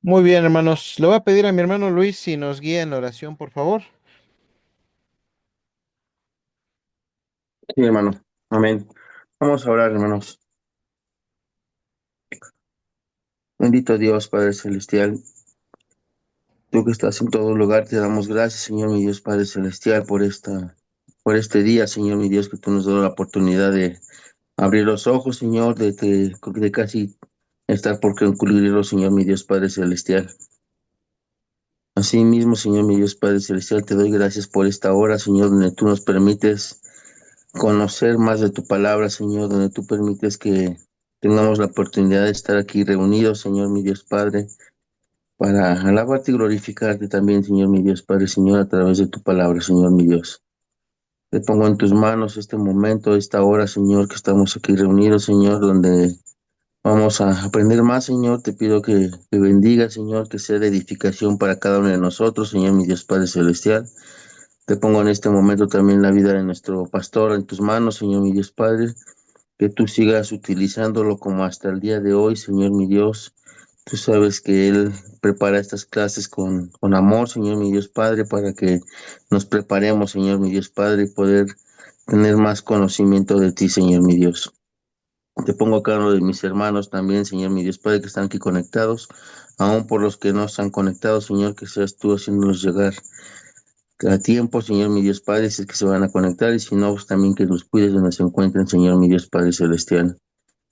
Muy bien, hermanos. Le voy a pedir a mi hermano Luis si nos guía en la oración, por favor. Sí, hermano. Amén. Vamos a orar, hermanos. Bendito Dios, Padre Celestial, tú que estás en todo lugar, te damos gracias, Señor mi Dios, Padre Celestial, por este día, Señor mi Dios, que tú nos das la oportunidad de abrir los ojos, Señor, de casi estar por concluirlo, Señor mi Dios, Padre Celestial. Así mismo, Señor mi Dios, Padre Celestial, te doy gracias por esta hora, Señor, donde tú nos permites conocer más de tu palabra, Señor, donde tú permites que tengamos la oportunidad de estar aquí reunidos, Señor, mi Dios Padre, para alabarte y glorificarte también, Señor, mi Dios Padre, Señor, a través de tu palabra, Señor, mi Dios. Te pongo en tus manos este momento, esta hora, Señor, que estamos aquí reunidos, Señor, donde vamos a aprender más, Señor. Te pido que bendiga, Señor, que sea de edificación para cada uno de nosotros, Señor, mi Dios Padre Celestial. Te pongo en este momento también la vida de nuestro pastor en tus manos, Señor, mi Dios Padre, que tú sigas utilizándolo como hasta el día de hoy, Señor mi Dios. Tú sabes que Él prepara estas clases con amor, Señor mi Dios Padre, para que nos preparemos, Señor mi Dios Padre, y poder tener más conocimiento de ti, Señor mi Dios. Te pongo a cada uno de mis hermanos también, Señor mi Dios Padre, que están aquí conectados, aún por los que no están conectados, Señor, que seas tú haciéndolos llegar a tiempo, Señor mi Dios Padre, si es que se van a conectar, y si no, pues también que los cuides donde se encuentren, Señor mi Dios Padre Celestial.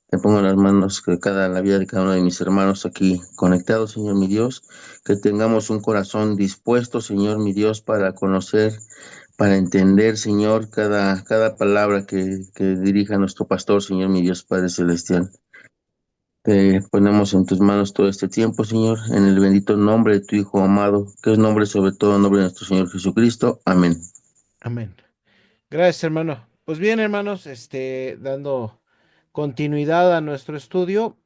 Te pongo en las manos la vida de cada uno de mis hermanos aquí conectados, Señor mi Dios, que tengamos un corazón dispuesto, Señor mi Dios, para conocer, para entender, Señor, cada palabra que dirija nuestro pastor, Señor mi Dios, Padre Celestial. Te ponemos en tus manos todo este tiempo, Señor, en el bendito nombre de tu Hijo amado, que es nombre sobre todo nombre de nuestro Señor Jesucristo. Amén. Amén. Gracias, hermano. Pues bien, hermanos, dando continuidad a nuestro estudio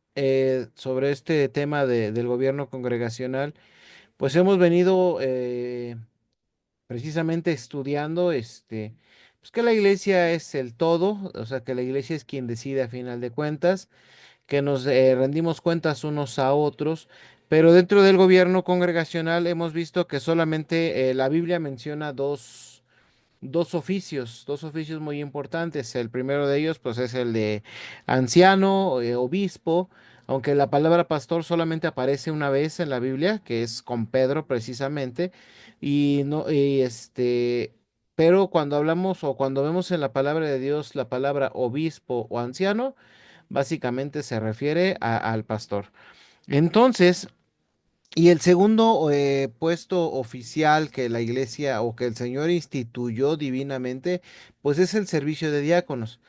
sobre este tema del gobierno congregacional, pues hemos venido precisamente estudiando pues que la iglesia es el todo, o sea, que la iglesia es quien decide a final de cuentas, que nos rendimos cuentas unos a otros, pero dentro del gobierno congregacional hemos visto que solamente la Biblia menciona dos oficios muy importantes. El primero de ellos, pues, es el de anciano, obispo, aunque la palabra pastor solamente aparece una vez en la Biblia, que es con Pedro precisamente, y no, pero cuando hablamos o cuando vemos en la palabra de Dios la palabra obispo o anciano, básicamente se refiere al pastor. Entonces, y el segundo puesto oficial que la iglesia o que el Señor instituyó divinamente, pues es el servicio de diáconos.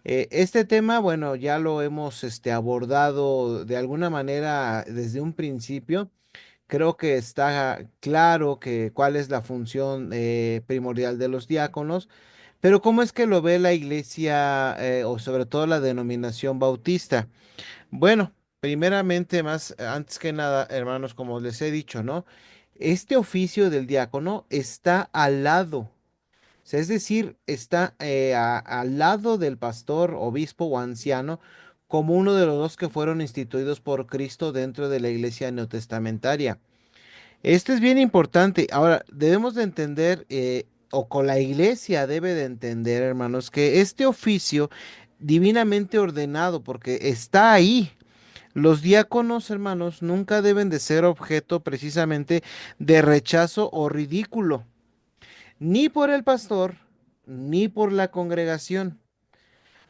Este tema, bueno, ya lo hemos abordado de alguna manera desde un principio. Creo que está claro que cuál es la función primordial de los diáconos, pero ¿cómo es que lo ve la iglesia o sobre todo la denominación bautista? Bueno, primeramente, más antes que nada, hermanos, como les he dicho, ¿no? Este oficio del diácono está al lado, o sea, es decir, está al lado del pastor, obispo o anciano, como uno de los dos que fueron instituidos por Cristo dentro de la iglesia neotestamentaria. Esto es bien importante. Ahora, debemos de entender, o con la iglesia debe de entender, hermanos, que este oficio divinamente ordenado, porque está ahí. Los diáconos, hermanos, nunca deben de ser objeto precisamente de rechazo o ridículo, ni por el pastor, ni por la congregación,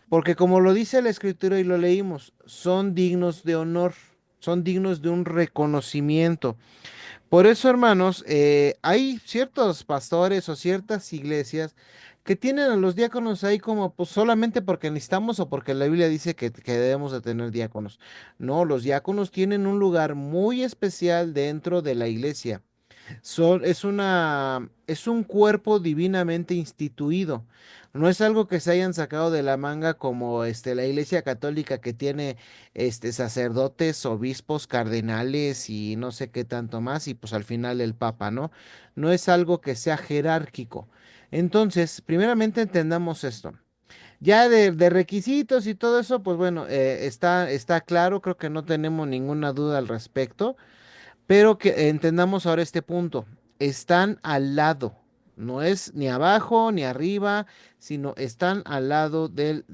porque como lo dice la escritura y lo leímos, son dignos de honor, son dignos de un reconocimiento. Por eso, hermanos, hay ciertos pastores o ciertas iglesias que tienen a los diáconos ahí como pues solamente porque necesitamos o porque la Biblia dice que debemos de tener diáconos. No, los diáconos tienen un lugar muy especial dentro de la iglesia. Es un cuerpo divinamente instituido. No es algo que se hayan sacado de la manga como la Iglesia Católica que tiene sacerdotes, obispos, cardenales y no sé qué tanto más, y pues al final el Papa, ¿no? No es algo que sea jerárquico. Entonces, primeramente entendamos esto. Ya de requisitos y todo eso, pues bueno, está claro, creo que no tenemos ninguna duda al respecto. Pero que entendamos ahora este punto. Están al lado. No es ni abajo ni arriba, sino están al lado del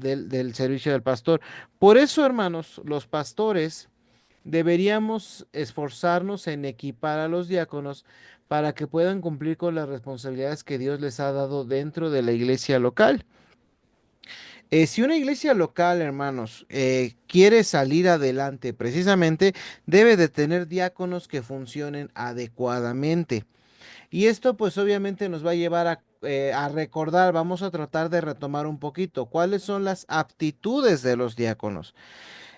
servicio del pastor. Por eso, hermanos, los pastores deberíamos esforzarnos en equipar a los diáconos para que puedan cumplir con las responsabilidades que Dios les ha dado dentro de la iglesia local. Si una iglesia local, hermanos, quiere salir adelante, precisamente debe de tener diáconos que funcionen adecuadamente. Y esto pues obviamente nos va a llevar a recordar, vamos a tratar de retomar un poquito, cuáles son las aptitudes de los diáconos.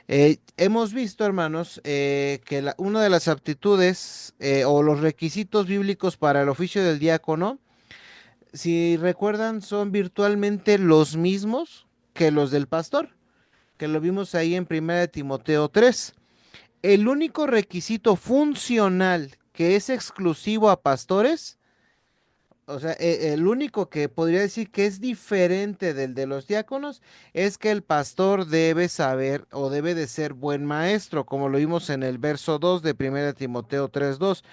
Hemos visto, hermanos, que una de las aptitudes o los requisitos bíblicos para el oficio del diácono, si recuerdan, son virtualmente los mismos que los del pastor, que lo vimos ahí en 1 Timoteo 3. El único requisito funcional que es exclusivo a pastores, o sea, el único que podría decir que es diferente del de los diáconos, es que el pastor debe saber o debe de ser buen maestro, como lo vimos en el verso 2 de 1 Timoteo 3:2.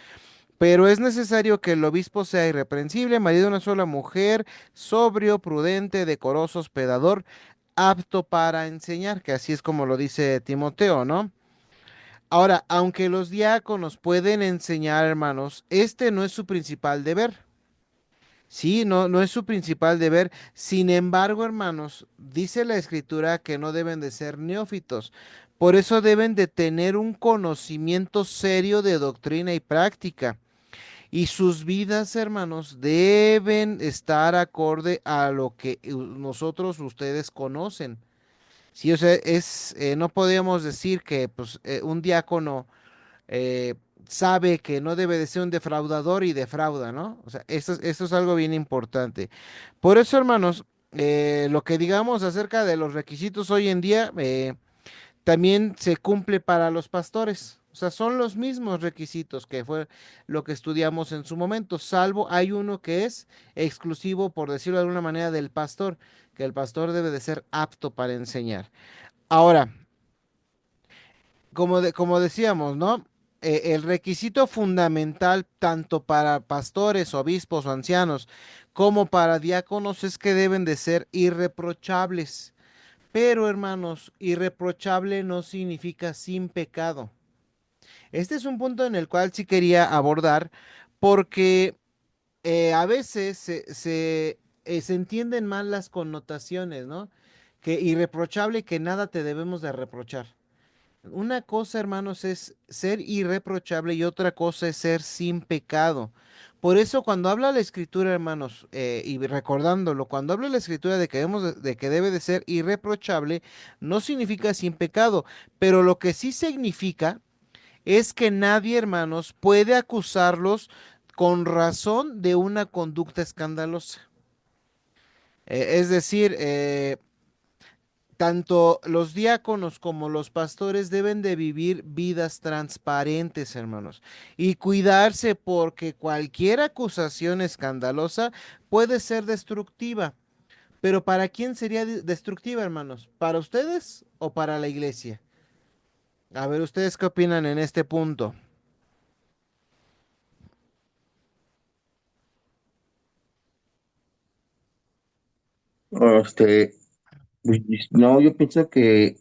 Pero es necesario que el obispo sea irreprensible, marido de una sola mujer, sobrio, prudente, decoroso, hospedador, apto para enseñar, que así es como lo dice Timoteo, ¿no? Ahora, aunque los diáconos pueden enseñar, hermanos, este no es su principal deber. Sí, no, no es su principal deber. Sin embargo, hermanos, dice la escritura que no deben de ser neófitos. Por eso deben de tener un conocimiento serio de doctrina y práctica. Y sus vidas, hermanos, deben estar acorde a lo que nosotros, ustedes conocen. Sí, o sea, no podemos decir que pues, un diácono eh, sabe que no debe de ser un defraudador y defrauda, ¿no? O sea, esto es algo bien importante. Por eso, hermanos, lo que digamos acerca de los requisitos hoy en día, también se cumple para los pastores. O sea, son los mismos requisitos que fue lo que estudiamos en su momento, salvo hay uno que es exclusivo, por decirlo de alguna manera, del pastor, que el pastor debe de ser apto para enseñar. Ahora, como decíamos, ¿no? El requisito fundamental tanto para pastores, obispos o ancianos como para diáconos es que deben de ser irreprochables. Pero, hermanos, irreprochable no significa sin pecado. Este es un punto en el cual sí quería abordar porque a veces se entienden mal las connotaciones, ¿no? Que irreprochable, que nada te debemos de reprochar. Una cosa, hermanos, es ser irreprochable y otra cosa es ser sin pecado. Por eso cuando habla la escritura, hermanos, y recordándolo, cuando habla la escritura de que, de que debe de ser irreprochable, no significa sin pecado, pero lo que sí significa es que nadie, hermanos, puede acusarlos con razón de una conducta escandalosa. Es decir, tanto los diáconos como los pastores deben de vivir vidas transparentes, hermanos, y cuidarse porque cualquier acusación escandalosa puede ser destructiva. Pero ¿para quién sería destructiva, hermanos? ¿Para ustedes o para la iglesia? A ver, ¿ustedes qué opinan en este punto? Este, pues, no, yo pienso que,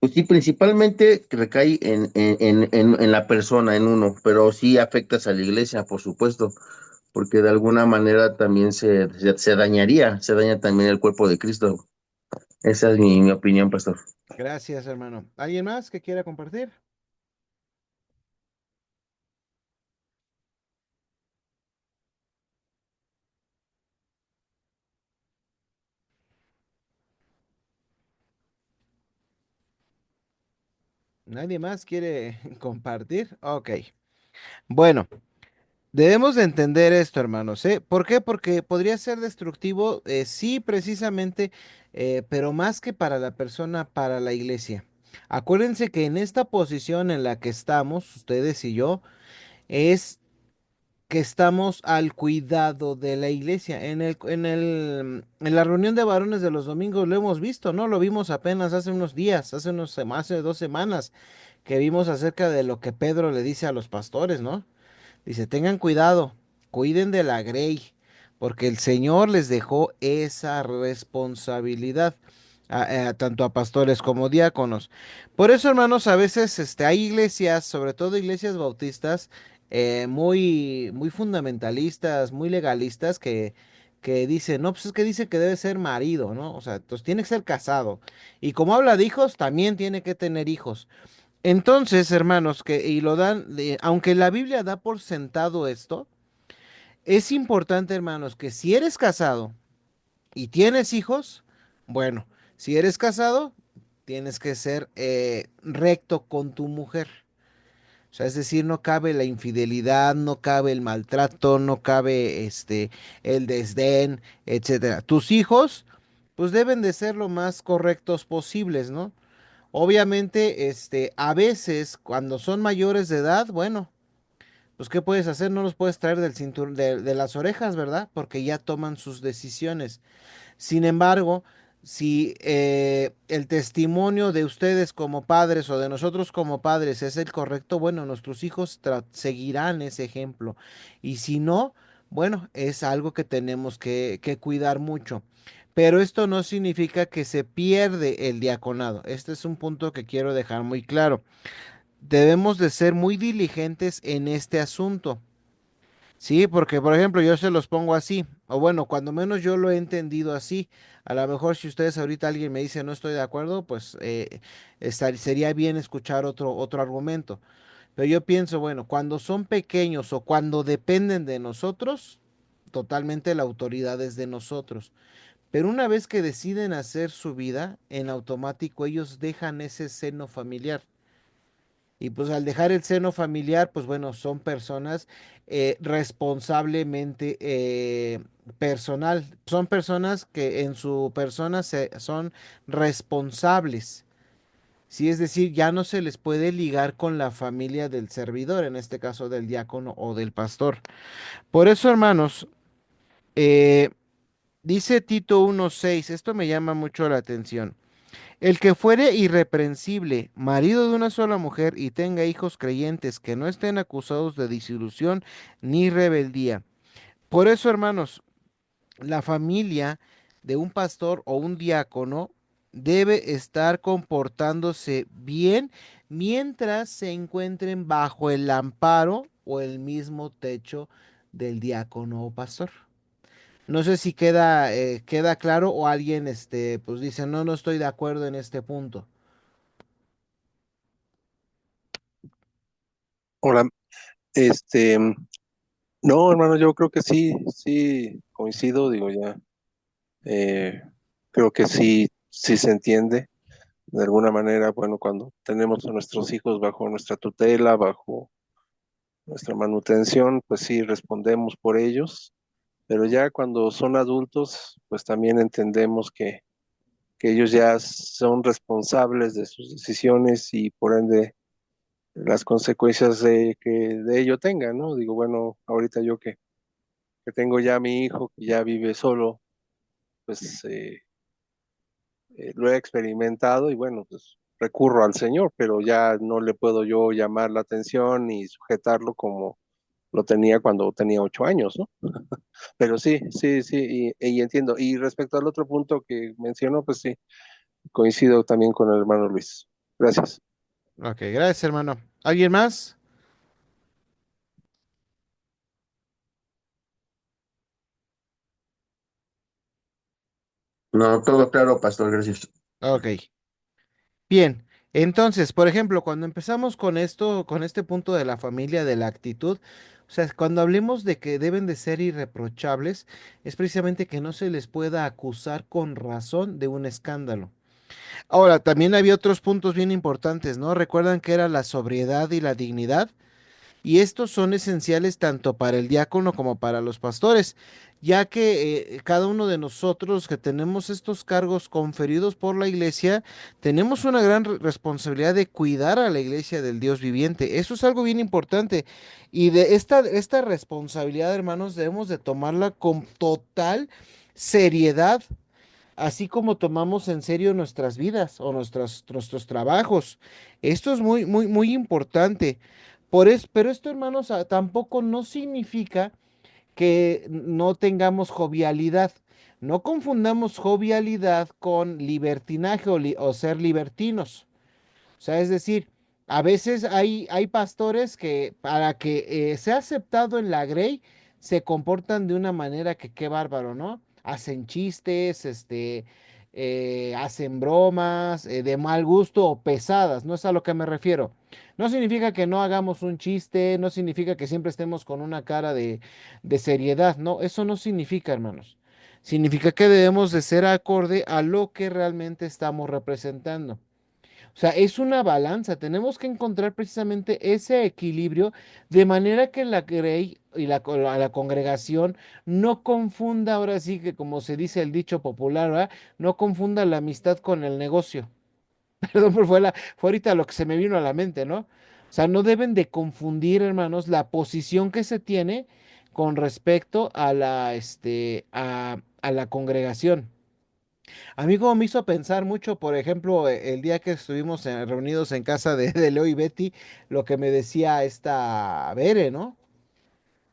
pues sí, principalmente recae en la persona, en uno, pero sí afectas a la iglesia, por supuesto, porque de alguna manera también se dañaría, se daña también el cuerpo de Cristo. Esa es mi opinión, pastor. Gracias, hermano. ¿Alguien más que quiera compartir? ¿Nadie más quiere compartir? Ok. Bueno, debemos de entender esto, hermanos, ¿eh? ¿Por qué? Porque podría ser destructivo, sí, precisamente, pero más que para la persona, para la iglesia. Acuérdense que en esta posición en la que estamos, ustedes y yo, es que estamos al cuidado de la iglesia. En la reunión de varones de los domingos lo hemos visto, ¿no? Lo vimos apenas hace unos días, hace 2 semanas, que vimos acerca de lo que Pedro le dice a los pastores, ¿no? Dice, tengan cuidado, cuiden de la grey, porque el Señor les dejó esa responsabilidad, tanto a pastores como diáconos. Por eso, hermanos, a veces hay iglesias, sobre todo iglesias bautistas, muy fundamentalistas, muy legalistas, que dicen, no, pues es que dice que debe ser marido, ¿no? O sea, entonces tiene que ser casado. Y como habla de hijos, también tiene que tener hijos. Entonces, hermanos, y lo dan, aunque la Biblia da por sentado esto, es importante, hermanos, que si eres casado y tienes hijos, bueno, si eres casado, tienes que ser recto con tu mujer. O sea, es decir, no cabe la infidelidad, no cabe el maltrato, no cabe el desdén, etcétera. Tus hijos, pues deben de ser lo más correctos posibles, ¿no? Obviamente, a veces, cuando son mayores de edad, bueno, pues ¿qué puedes hacer? No los puedes traer del cinturón, de las orejas, ¿verdad? Porque ya toman sus decisiones. Sin embargo, si el testimonio de ustedes como padres o de nosotros como padres es el correcto, bueno, nuestros hijos seguirán ese ejemplo. Y si no, bueno, es algo que tenemos que cuidar mucho. Pero esto no significa que se pierde el diaconado. Este es un punto que quiero dejar muy claro. Debemos de ser muy diligentes en este asunto. Sí, porque por ejemplo yo se los pongo así, o bueno, cuando menos yo lo he entendido así. A lo mejor si ustedes ahorita alguien me dice no estoy de acuerdo, pues sería bien escuchar otro argumento. Pero yo pienso, bueno, cuando son pequeños o cuando dependen de nosotros, totalmente la autoridad es de nosotros. Pero una vez que deciden hacer su vida, en automático ellos dejan ese seno familiar. Y pues al dejar el seno familiar, pues bueno, son personas responsablemente personal. Son personas que en su persona son responsables. Sí, es decir, ya no se les puede ligar con la familia del servidor, en este caso del diácono o del pastor. Por eso, hermanos, eh, dice Tito 1:6, esto me llama mucho la atención. El que fuere irreprensible, marido de una sola mujer y tenga hijos creyentes que no estén acusados de disolución ni rebeldía. Por eso, hermanos, la familia de un pastor o un diácono debe estar comportándose bien mientras se encuentren bajo el amparo o el mismo techo del diácono o pastor. No sé si queda claro o alguien pues dice, no, no estoy de acuerdo en este punto. Hola, este, no, hermano, yo creo que sí, sí, coincido, digo ya, eh, creo que sí, sí se entiende. De alguna manera, bueno, cuando tenemos a nuestros hijos bajo nuestra tutela, bajo nuestra manutención, pues sí, respondemos por ellos, pero ya cuando son adultos, pues también entendemos que ellos ya son responsables de sus decisiones y por ende las consecuencias de que de ello tengan, ¿no? Digo, bueno, ahorita yo que tengo ya a mi hijo que ya vive solo, pues lo he experimentado y bueno, pues recurro al Señor, pero ya no le puedo yo llamar la atención y sujetarlo como lo tenía cuando tenía 8 años, ¿no? Pero sí, sí, sí, y entiendo. Y respecto al otro punto que mencionó, pues sí, coincido también con el hermano Luis. Gracias. Ok, gracias, hermano. ¿Alguien más? No, todo claro, pastor, gracias. Ok. Bien. Entonces, por ejemplo, cuando empezamos con esto, con este punto de la familia, de la actitud, o sea, cuando hablemos de que deben de ser irreprochables, es precisamente que no se les pueda acusar con razón de un escándalo. Ahora, también había otros puntos bien importantes, ¿no? Recuerdan que era la sobriedad y la dignidad. Y estos son esenciales tanto para el diácono como para los pastores, ya que cada uno de nosotros que tenemos estos cargos conferidos por la iglesia, tenemos una gran responsabilidad de cuidar a la iglesia del Dios viviente. Eso es algo bien importante. Y de esta responsabilidad, hermanos, debemos de tomarla con total seriedad, así como tomamos en serio nuestras vidas o nuestros trabajos. Esto es muy, muy, muy importante. Pero esto, hermanos, tampoco no significa que no tengamos jovialidad. No confundamos jovialidad con libertinaje o ser libertinos. O sea, es decir, a veces hay pastores que para que sea aceptado en la grey se comportan de una manera que qué bárbaro, ¿no? Hacen chistes, hacen bromas de mal gusto o pesadas, no es a lo que me refiero. No significa que no hagamos un chiste, no significa que siempre estemos con una cara de seriedad, no, eso no significa, hermanos. Significa que debemos de ser acorde a lo que realmente estamos representando. O sea, es una balanza. Tenemos que encontrar precisamente ese equilibrio de manera que la grey y la congregación no confunda, ahora sí que como se dice el dicho popular, ¿verdad? No confunda la amistad con el negocio. Perdón, fue ahorita lo que se me vino a la mente, ¿no? O sea, no deben de confundir, hermanos, la posición que se tiene con respecto a a la congregación. A mí como me hizo pensar mucho, por ejemplo, el día que estuvimos reunidos en casa de Leo y Betty, lo que me decía esta Bere, ¿no?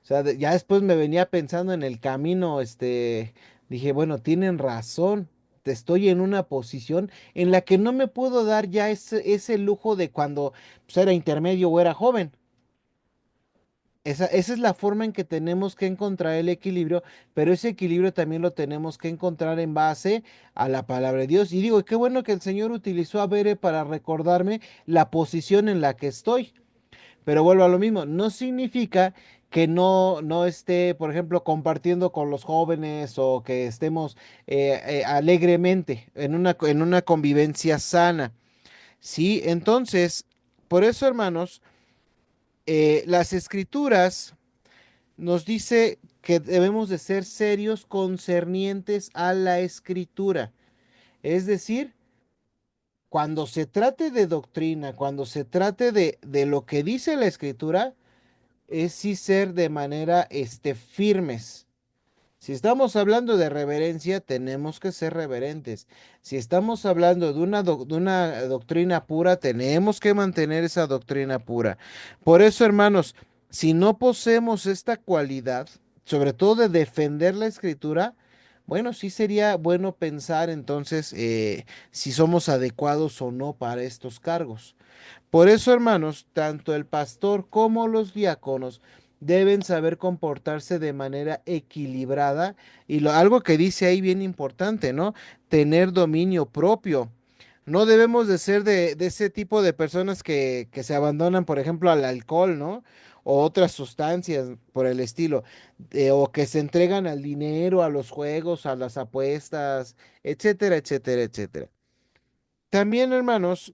O sea, ya después me venía pensando en el camino, dije, bueno, tienen razón, estoy en una posición en la que no me puedo dar ya ese lujo de cuando pues, era intermedio o era joven. Esa es la forma en que tenemos que encontrar el equilibrio, pero ese equilibrio también lo tenemos que encontrar en base a la palabra de Dios. Y digo, qué bueno que el Señor utilizó a Bere para recordarme la posición en la que estoy. Pero vuelvo a lo mismo, no significa que no esté, por ejemplo, compartiendo con los jóvenes o que estemos alegremente en una convivencia sana. Sí, entonces, por eso, hermanos, las escrituras nos dice que debemos de ser serios concernientes a la escritura. Es decir, cuando se trate de doctrina, cuando se trate de lo que dice la escritura, es sí ser de manera firmes. Si estamos hablando de reverencia, tenemos que ser reverentes. Si estamos hablando de de una doctrina pura, tenemos que mantener esa doctrina pura. Por eso, hermanos, si no poseemos esta cualidad, sobre todo de defender la escritura, bueno, sí sería bueno pensar entonces si somos adecuados o no para estos cargos. Por eso, hermanos, tanto el pastor como los diáconos deben saber comportarse de manera equilibrada y algo que dice ahí bien importante, ¿no? Tener dominio propio. No debemos de ser de ese tipo de personas que se abandonan, por ejemplo, al alcohol, ¿no? O otras sustancias por el estilo, o que se entregan al dinero, a los juegos, a las apuestas, etcétera, etcétera, etcétera. También, hermanos,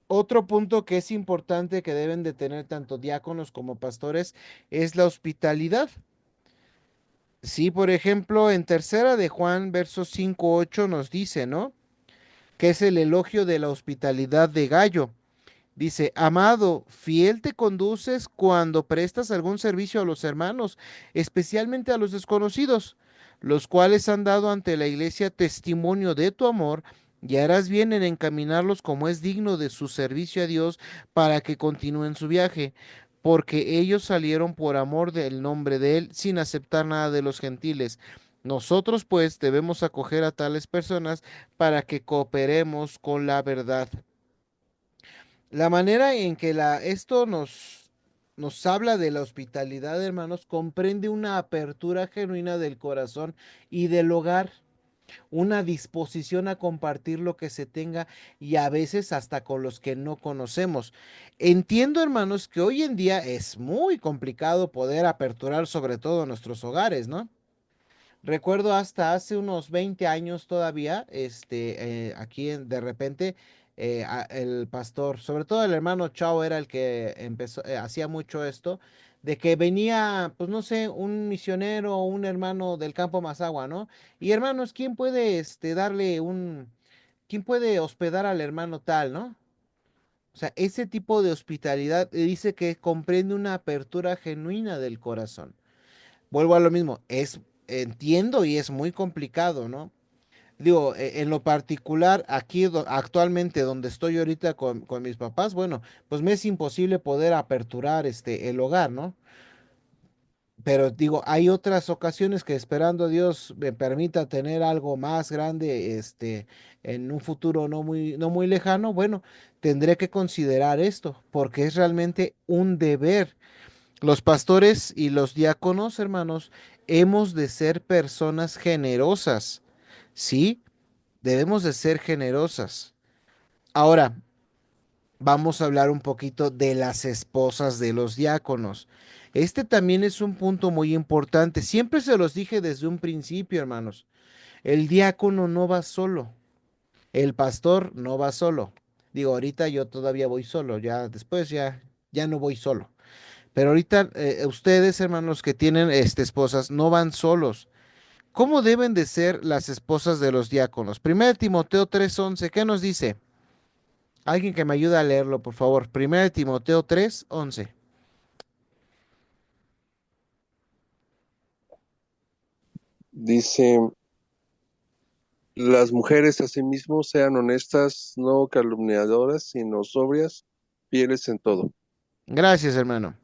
otro punto que es importante que deben de tener tanto diáconos como pastores es la hospitalidad. Sí, por ejemplo, en Tercera de Juan, versos 5-8 nos dice, ¿no? Que es el elogio de la hospitalidad de Gallo. Dice, amado, fiel te conduces cuando prestas algún servicio a los hermanos, especialmente a los desconocidos, los cuales han dado ante la iglesia testimonio de tu amor, y harás bien en encaminarlos como es digno de su servicio a Dios para que continúen su viaje, porque ellos salieron por amor del nombre de Él sin aceptar nada de los gentiles. Nosotros pues debemos acoger a tales personas para que cooperemos con la verdad. La manera en que esto nos habla de la hospitalidad, hermanos, comprende una apertura genuina del corazón y del hogar, una disposición a compartir lo que se tenga y a veces hasta con los que no conocemos. Entiendo, hermanos, que hoy en día es muy complicado poder aperturar sobre todo nuestros hogares, ¿no? Recuerdo hasta hace unos 20 años todavía, aquí de repente el pastor, sobre todo el hermano Chao era el que empezó, hacía mucho esto, de que venía, pues no sé, un misionero o un hermano del campo Mazagua, ¿no? Y hermanos, ¿quién puede quién puede hospedar al hermano tal, ¿no? O sea, ese tipo de hospitalidad dice que comprende una apertura genuina del corazón. Vuelvo a lo mismo, entiendo y es muy complicado, ¿no? Digo, en lo particular, aquí actualmente donde estoy ahorita con mis papás, bueno, pues me es imposible poder aperturar el hogar, ¿no? Pero digo, hay otras ocasiones que esperando a Dios me permita tener algo más grande, en un futuro no muy lejano, bueno, tendré que considerar esto, porque es realmente un deber. Los pastores y los diáconos, hermanos, hemos de ser personas generosas, ¿sí? Debemos de ser generosas. Ahora, vamos a hablar un poquito de las esposas de los diáconos. Este también es un punto muy importante. Siempre se los dije desde un principio, hermanos. El diácono no va solo. El pastor no va solo. Digo, ahorita yo todavía voy solo, ya después ya no voy solo. Pero ahorita ustedes, hermanos, que tienen esposas, no van solos. ¿Cómo deben de ser las esposas de los diáconos? 1 Timoteo 3:11, ¿qué nos dice? Alguien que me ayude a leerlo, por favor. 1 Timoteo 3:11. Dice, las mujeres asimismo sean honestas, no calumniadoras, sino sobrias, fieles en todo. Gracias, hermano.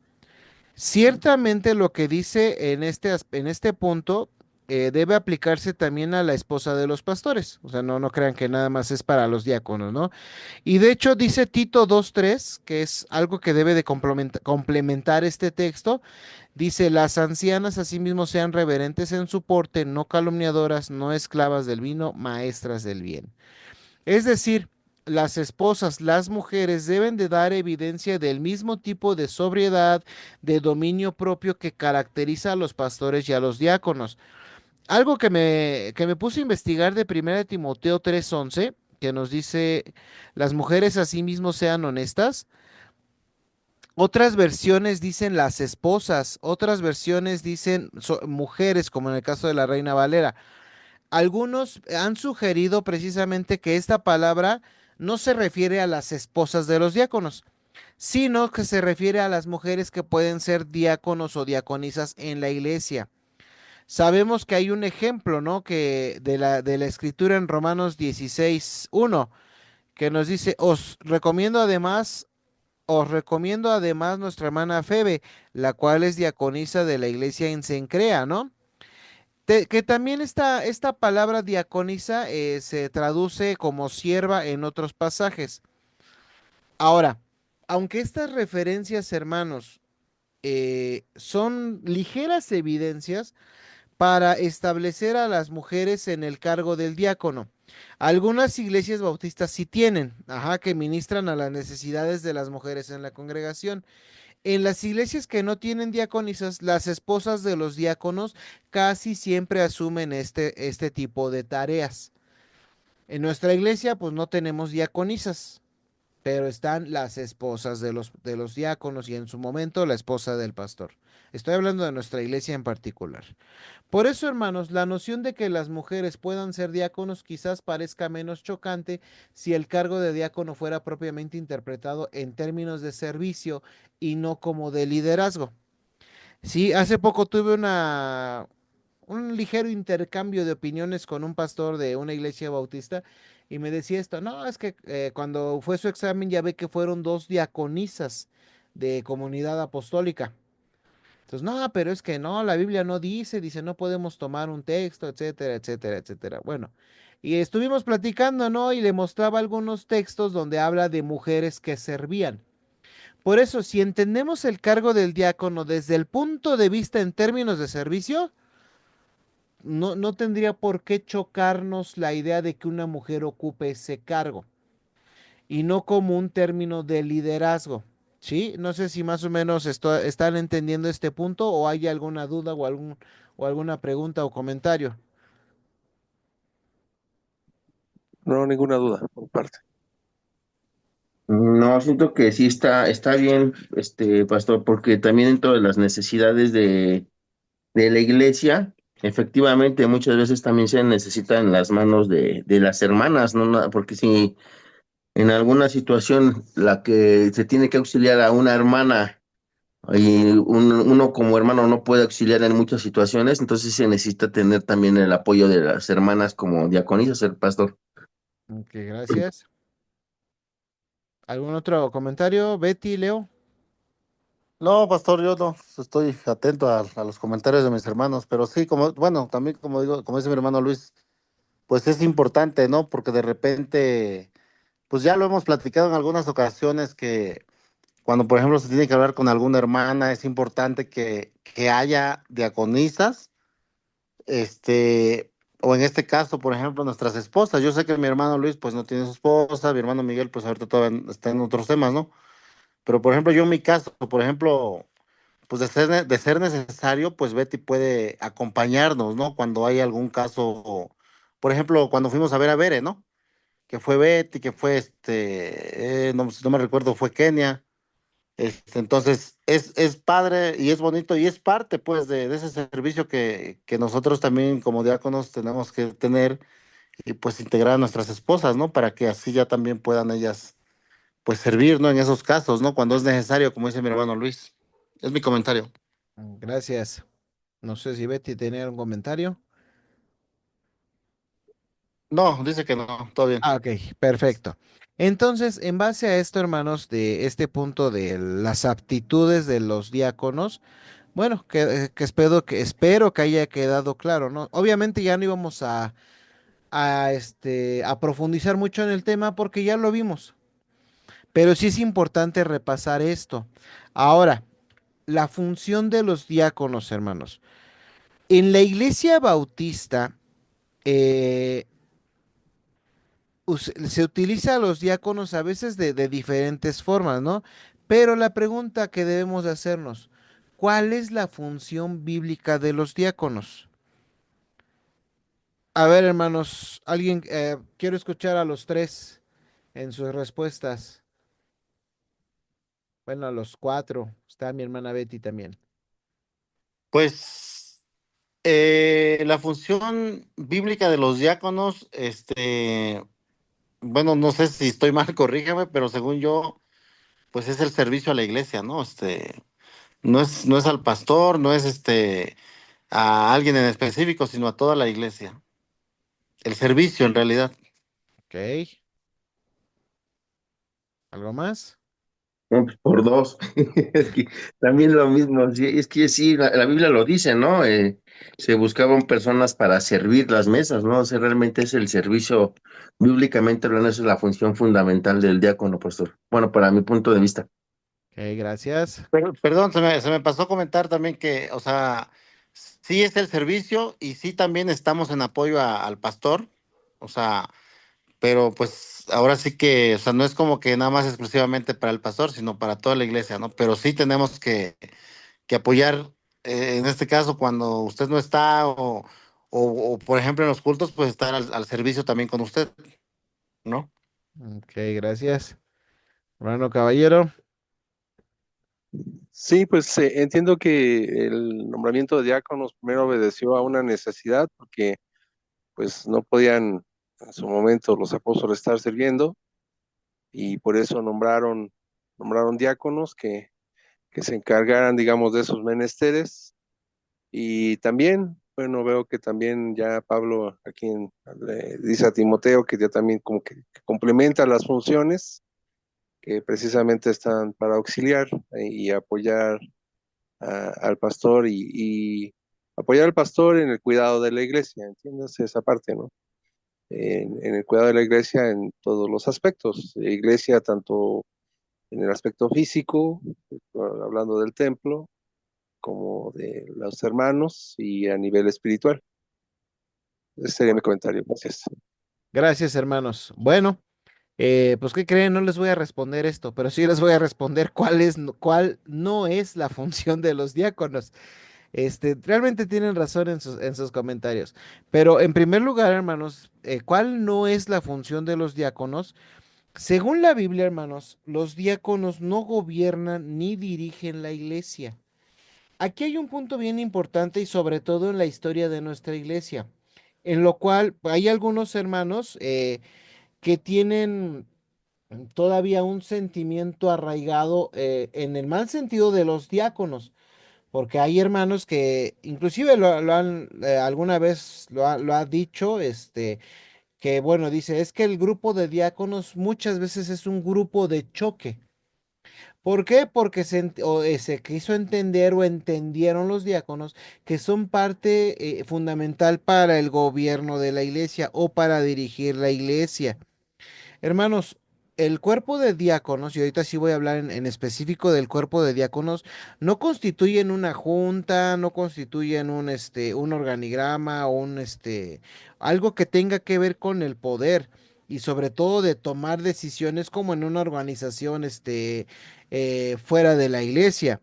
Ciertamente lo que dice en este punto debe aplicarse también a la esposa de los pastores. O sea, no crean que nada más es para los diáconos, ¿no? Y de hecho dice Tito 2:3, que es algo que debe de complementar este texto. Dice, las ancianas asimismo sean reverentes en su porte, no calumniadoras, no esclavas del vino, maestras del bien. Es decir, las esposas, las mujeres deben de dar evidencia del mismo tipo de sobriedad, de dominio propio que caracteriza a los pastores y a los diáconos. Algo que me puse a investigar de 1 Timoteo 3:11, que nos dice, las mujeres asimismo sean honestas. Otras versiones dicen las esposas, otras versiones dicen mujeres, como en el caso de la Reina Valera. Algunos han sugerido precisamente que esta palabra no se refiere a las esposas de los diáconos, sino que se refiere a las mujeres que pueden ser diáconos o diaconisas en la iglesia. Sabemos que hay un ejemplo, ¿no? Que de la escritura en Romanos 16:1, que nos dice, os recomiendo además nuestra hermana Febe, la cual es diaconisa de la iglesia en Cencrea, ¿no? Que también esta palabra diaconisa se traduce como sierva en otros pasajes. Ahora, aunque estas referencias, hermanos, son ligeras evidencias para establecer a las mujeres en el cargo del diácono. Algunas iglesias bautistas sí tienen, que ministran a las necesidades de las mujeres en la congregación. En las iglesias que no tienen diaconisas, las esposas de los diáconos casi siempre asumen este tipo de tareas. En nuestra iglesia, pues no tenemos diaconisas, pero están las esposas de los diáconos y en su momento la esposa del pastor. Estoy hablando de nuestra iglesia en particular. Por eso, hermanos, la noción de que las mujeres puedan ser diáconos quizás parezca menos chocante si el cargo de diácono fuera propiamente interpretado en términos de servicio y no como de liderazgo. Sí, hace poco tuve un ligero intercambio de opiniones con un pastor de una iglesia bautista y me decía esto, no, es que cuando fue su examen ya ve que fueron dos diaconisas de comunidad apostólica. Entonces, no, pero es que no, la Biblia no dice, no podemos tomar un texto, etcétera, etcétera, etcétera. Bueno, y estuvimos platicando, ¿no? Y le mostraba algunos textos donde habla de mujeres que servían. Por eso, si entendemos el cargo del diácono desde el punto de vista en términos de servicio, no tendría por qué chocarnos la idea de que una mujer ocupe ese cargo y no como un término de liderazgo. ¿Sí? No sé si más o menos están entendiendo este punto o hay alguna duda o alguna pregunta o comentario. No, ninguna duda por mi parte. No, siento que sí está bien, pastor, porque también dentro de las necesidades de la iglesia, efectivamente, muchas veces también se necesitan las manos de las hermanas, ¿no? Porque si en alguna situación la que se tiene que auxiliar a una hermana Y uno como hermano no puede auxiliar en muchas situaciones, entonces se necesita tener también el apoyo de las hermanas como diaconisas, el pastor. Ok, gracias. ¿Algún otro comentario? Betty, Leo. No, pastor, yo no estoy atento a los comentarios de mis hermanos, pero sí, como, bueno, también como digo, como dice mi hermano Luis, pues es importante, ¿no? Porque de repente, pues ya lo hemos platicado en algunas ocasiones que cuando, por ejemplo, se tiene que hablar con alguna hermana, es importante que haya diaconisas, o en este caso, por ejemplo, nuestras esposas. Yo sé que mi hermano Luis, pues no tiene su esposa, mi hermano Miguel, pues ahorita todavía está en otros temas, ¿no? Pero, por ejemplo, yo en mi caso, por ejemplo, pues de ser necesario, pues Betty puede acompañarnos, ¿no? Cuando hay algún caso, por ejemplo, cuando fuimos a ver a Bere, ¿no? Que fue Betty, que fue no, no me recuerdo, fue Kenia. Entonces, es padre y es bonito y es parte, pues, de ese servicio que nosotros también como diáconos tenemos que tener y pues integrar a nuestras esposas, ¿no? Para que así ya también puedan ellas, pues, servir, ¿no? En esos casos, ¿no? Cuando es necesario, como dice mi hermano Luis. Es mi comentario. Gracias. No sé si Betty tenía algún comentario. No, dice que no, todo bien. Ah, ok, perfecto. Entonces, en base a esto, hermanos, de este punto de las aptitudes de los diáconos, bueno, que espero que haya quedado claro, ¿no? Obviamente ya no íbamos a profundizar mucho en el tema porque ya lo vimos, pero sí es importante repasar esto. Ahora, la función de los diáconos, hermanos. En la iglesia bautista, eh, se utiliza a los diáconos a veces de diferentes formas, ¿no? Pero la pregunta que debemos de hacernos, ¿cuál es la función bíblica de los diáconos? A ver, hermanos, quiero escuchar a los tres en sus respuestas. Bueno, a los cuatro. Está mi hermana Betty también. Pues la función bíblica de los diáconos, bueno, no sé si estoy mal, corrígeme, pero según yo, pues es el servicio a la iglesia, ¿no? No es al pastor, no es a alguien en específico, sino a toda la iglesia. El servicio, en realidad. Ok. ¿Algo más? No, pues por dos. Es que también lo mismo, sí, es que sí, la Biblia lo dice, ¿no? Se buscaban personas para servir las mesas, ¿no? O sea, realmente es el servicio, bíblicamente hablando, esa es la función fundamental del diácono, pastor. Bueno, para mi punto de vista. Ok, gracias. Perdón, se me pasó a comentar también que, o sea, sí es el servicio y sí también estamos en apoyo al pastor, o sea, pero pues ahora sí que, o sea, no es como que nada más exclusivamente para el pastor, sino para toda la iglesia, ¿no? Pero sí tenemos que apoyar, en este caso, cuando usted no está o, por ejemplo, en los cultos, pues estar al servicio también con usted, ¿no? Ok, gracias. Hermano Caballero. Sí, pues entiendo que el nombramiento de diáconos primero obedeció a una necesidad porque pues no podían en su momento los apóstoles estar sirviendo y por eso nombraron diáconos que se encargaran, digamos, de esos menesteres. Y también, bueno, veo que también ya Pablo le dice a Timoteo que ya también como que complementa las funciones que precisamente están para auxiliar y apoyar al pastor y apoyar al pastor en el cuidado de la iglesia, ¿entiendes? Esa parte, ¿no? En el cuidado de la iglesia en todos los aspectos. La iglesia, tanto en el aspecto físico, hablando del templo, como de los hermanos y a nivel espiritual. Ese sería mi comentario. Gracias. Gracias, hermanos. Bueno, pues ¿qué creen? No les voy a responder esto, pero sí les voy a responder cuál no es la función de los diáconos. Realmente tienen razón en sus comentarios. Pero en primer lugar, hermanos, ¿cuál no es la función de los diáconos? Según la Biblia, hermanos, los diáconos no gobiernan ni dirigen la iglesia. Aquí hay un punto bien importante y sobre todo en la historia de nuestra iglesia, en lo cual hay algunos hermanos que tienen todavía un sentimiento arraigado en el mal sentido de los diáconos, porque hay hermanos que inclusive lo han alguna vez lo ha dicho, que bueno, dice, es que el grupo de diáconos muchas veces es un grupo de choque. ¿Por qué? Porque se quiso entender o entendieron los diáconos que son parte fundamental para el gobierno de la iglesia o para dirigir la iglesia. Hermanos, el cuerpo de diáconos, y ahorita sí voy a hablar en específico del cuerpo de diáconos, no constituyen una junta, no constituyen un organigrama o algo que tenga que ver con el poder y sobre todo de tomar decisiones como en una organización, fuera de la iglesia.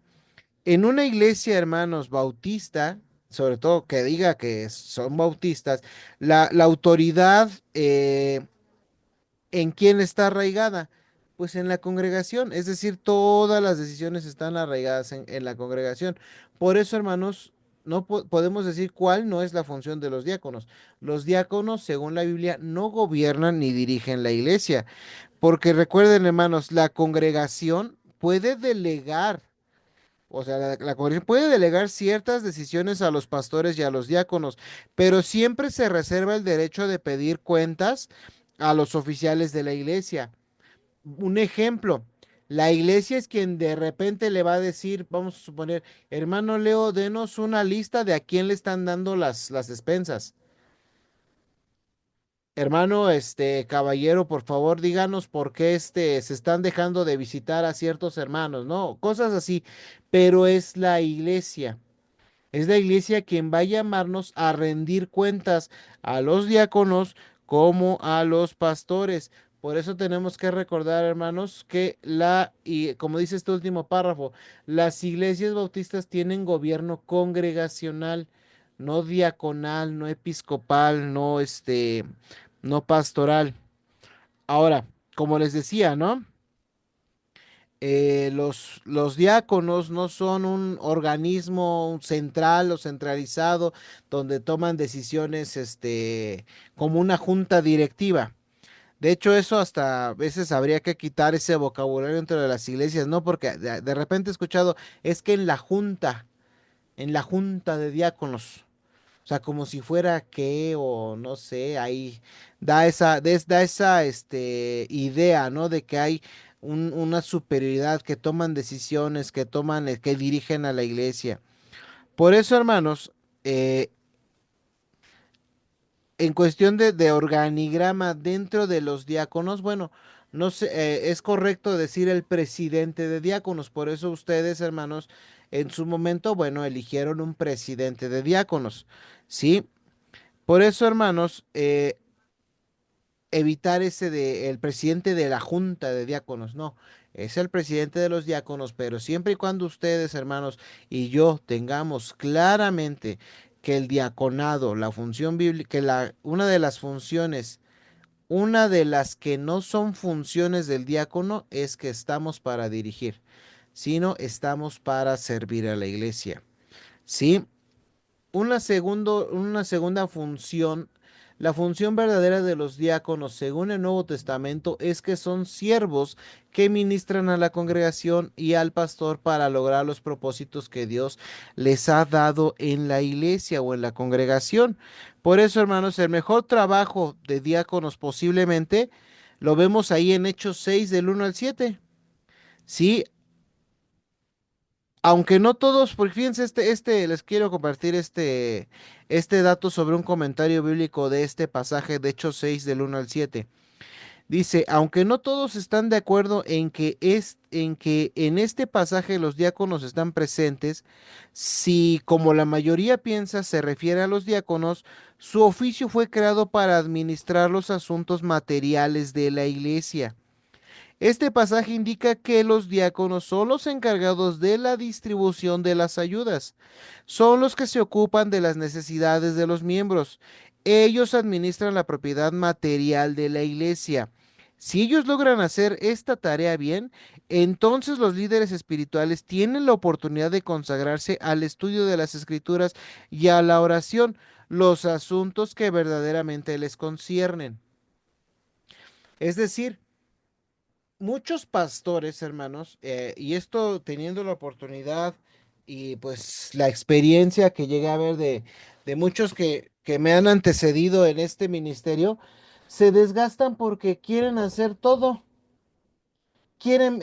En una iglesia, hermanos, bautista, sobre todo que diga que son bautistas, la autoridad, ¿en quién está arraigada? Pues en la congregación, es decir, todas las decisiones están arraigadas en la congregación. Por eso, hermanos, no podemos decir cuál no es la función de los diáconos. Los diáconos, según la Biblia, no gobiernan ni dirigen la iglesia, porque recuerden, hermanos, la congregación puede delegar, o sea, la congregación puede delegar ciertas decisiones a los pastores y a los diáconos, pero siempre se reserva el derecho de pedir cuentas a los oficiales de la iglesia. Un ejemplo, la iglesia es quien de repente le va a decir, vamos a suponer, hermano Leo, denos una lista de a quién le están dando las despensas. Hermano, caballero, por favor, díganos por qué se están dejando de visitar a ciertos hermanos, ¿no? Cosas así, pero es la iglesia. Es la iglesia quien va a llamarnos a rendir cuentas a los diáconos como a los pastores. Por eso tenemos que recordar, hermanos, que y como dice este último párrafo, las iglesias bautistas tienen gobierno congregacional, no diaconal, no episcopal, no pastoral. Ahora, como les decía, ¿no? Los diáconos no son un organismo central o centralizado donde toman decisiones, como una junta directiva. De hecho, eso hasta a veces habría que quitar ese vocabulario dentro de las iglesias, ¿no? Porque de repente he escuchado, es que en la junta de diáconos. O sea, como si fuera que, o no sé, ahí da esa idea, ¿no? De que hay una superioridad, que toman decisiones, que dirigen a la iglesia. Por eso, hermanos, eh, en cuestión de organigrama dentro de los diáconos, bueno, no sé, es correcto decir el presidente de diáconos. Por eso ustedes, hermanos, en su momento, bueno, eligieron un presidente de diáconos, ¿sí? Por eso, hermanos, evitar ese de el presidente de la junta de diáconos, no, es el presidente de los diáconos, pero siempre y cuando ustedes, hermanos, y yo tengamos claramente que el diaconado, la función bíblica, una de las funciones, una de las que no son funciones del diácono es que estamos para dirigir, sino estamos para servir a la iglesia. ¿Sí? Una segunda función, la función verdadera de los diáconos, según el Nuevo Testamento, es que son siervos que ministran a la congregación y al pastor para lograr los propósitos que Dios les ha dado en la iglesia o en la congregación. Por eso, hermanos, el mejor trabajo de diáconos posiblemente lo vemos ahí en Hechos 6 del 1 al 7. Sí, aunque no todos, porque fíjense, les quiero compartir este dato sobre un comentario bíblico de este pasaje de Hechos 6 del 1 al 7. Dice, aunque no todos están de acuerdo en que en este pasaje los diáconos están presentes, si como la mayoría piensa se refiere a los diáconos, su oficio fue creado para administrar los asuntos materiales de la iglesia. Este pasaje indica que los diáconos son los encargados de la distribución de las ayudas, son los que se ocupan de las necesidades de los miembros. Ellos administran la propiedad material de la iglesia. Si ellos logran hacer esta tarea bien, entonces los líderes espirituales tienen la oportunidad de consagrarse al estudio de las escrituras y a la oración, los asuntos que verdaderamente les conciernen. Es decir, muchos pastores, hermanos, y esto teniendo la oportunidad y pues la experiencia que llegué a ver de muchos que me han antecedido en este ministerio, se desgastan porque quieren hacer todo. Quieren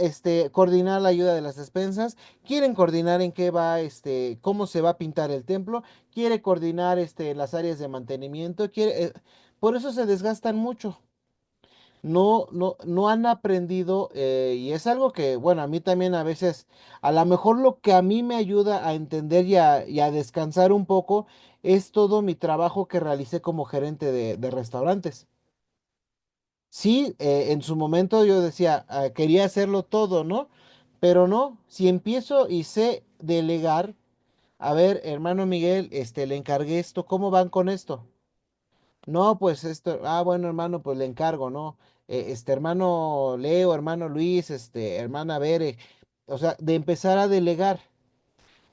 coordinar la ayuda de las despensas, quieren coordinar en qué va, cómo se va a pintar el templo, quiere coordinar las áreas de mantenimiento, por eso se desgastan mucho. No han aprendido, y es algo que, bueno, a mí también a veces, a lo mejor lo que a mí me ayuda a entender y a descansar un poco es todo mi trabajo que realicé como gerente de restaurantes. Sí, en su momento yo decía, quería hacerlo todo, ¿no? Pero no, si empiezo y sé delegar, a ver, hermano Miguel, le encargué esto, ¿cómo van con esto? No, pues esto, bueno, hermano, pues le encargo, ¿no? Hermano Leo, hermano Luis, hermana Bere, o sea, de empezar a delegar,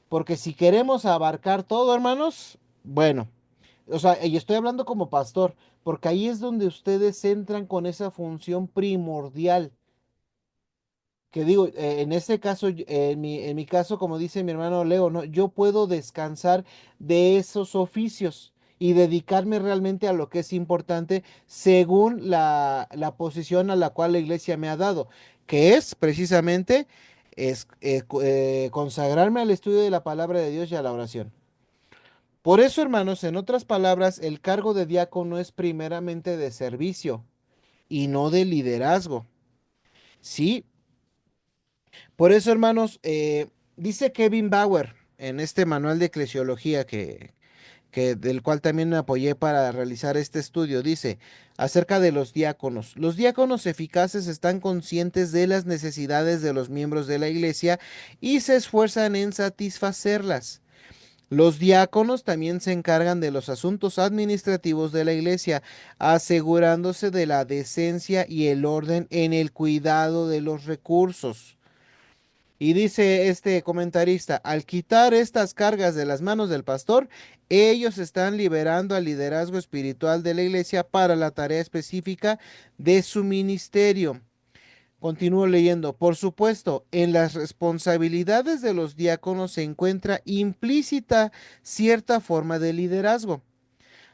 porque si queremos abarcar todo, hermanos, bueno, o sea, y estoy hablando como pastor, porque ahí es donde ustedes entran con esa función primordial. Que digo, en este caso, en mi caso, como dice mi hermano Leo, ¿no? Yo puedo descansar de esos oficios y dedicarme realmente a lo que es importante según la posición a la cual la iglesia me ha dado, que es precisamente consagrarme al estudio de la palabra de Dios y a la oración. Por eso, hermanos, en otras palabras, el cargo de diácono es primeramente de servicio y no de liderazgo. Sí, por eso, hermanos, dice Kevin Bauer en este manual de eclesiología del cual también me apoyé para realizar este estudio, dice acerca de los diáconos. Los diáconos eficaces están conscientes de las necesidades de los miembros de la iglesia y se esfuerzan en satisfacerlas. Los diáconos también se encargan de los asuntos administrativos de la iglesia, asegurándose de la decencia y el orden en el cuidado de los recursos. Y dice este comentarista, al quitar estas cargas de las manos del pastor, ellos están liberando al liderazgo espiritual de la iglesia para la tarea específica de su ministerio. Continúo leyendo. Por supuesto, en las responsabilidades de los diáconos se encuentra implícita cierta forma de liderazgo.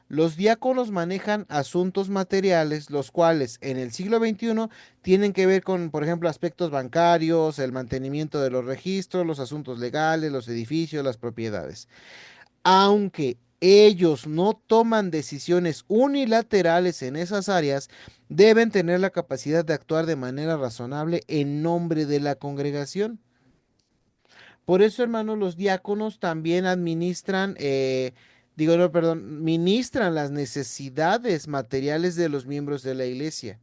Los diáconos manejan asuntos materiales, los cuales en el siglo XXI tienen que ver con, por ejemplo, aspectos bancarios, el mantenimiento de los registros, los asuntos legales, los edificios, las propiedades. Aunque ellos no toman decisiones unilaterales en esas áreas, deben tener la capacidad de actuar de manera razonable en nombre de la congregación. Por eso, hermanos, los diáconos también administran, digo, no, perdón, ministran las necesidades materiales de los miembros de la iglesia.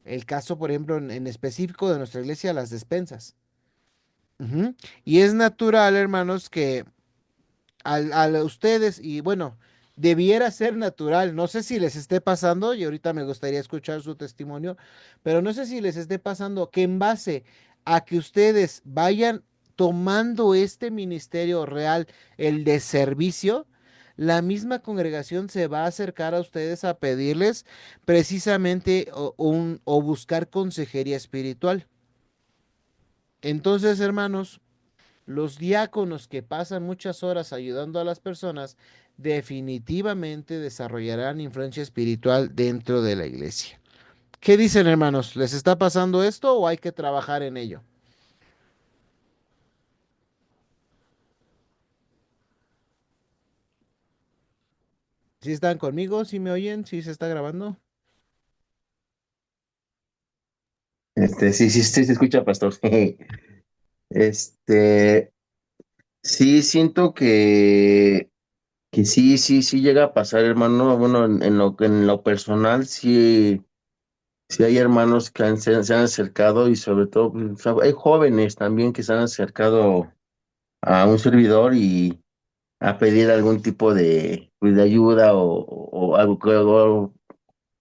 El caso, por ejemplo, en específico de nuestra iglesia, las despensas. Ujú. Y es natural, hermanos, que a ustedes, y bueno, debiera ser natural, no sé si les esté pasando, y ahorita me gustaría escuchar su testimonio, pero no sé si les esté pasando que en base a que ustedes vayan tomando este ministerio real, el de servicio, la misma congregación se va a acercar a ustedes a pedirles precisamente o buscar consejería espiritual. Entonces, hermanos, los diáconos que pasan muchas horas ayudando a las personas definitivamente desarrollarán influencia espiritual dentro de la iglesia. ¿Qué dicen, hermanos? ¿Les está pasando esto o hay que trabajar en ello? ¿Sí están conmigo? ¿Sí me oyen? ¿Sí se está grabando? Sí, sí, sí, se escucha, pastor. Este, sí, siento que sí, sí, sí llega a pasar, hermano. Bueno, en lo personal, sí, sí hay hermanos que se han acercado y sobre todo, pues, o sea, hay jóvenes también que se han acercado a un servidor y a pedir algún tipo de, pues, de ayuda o algo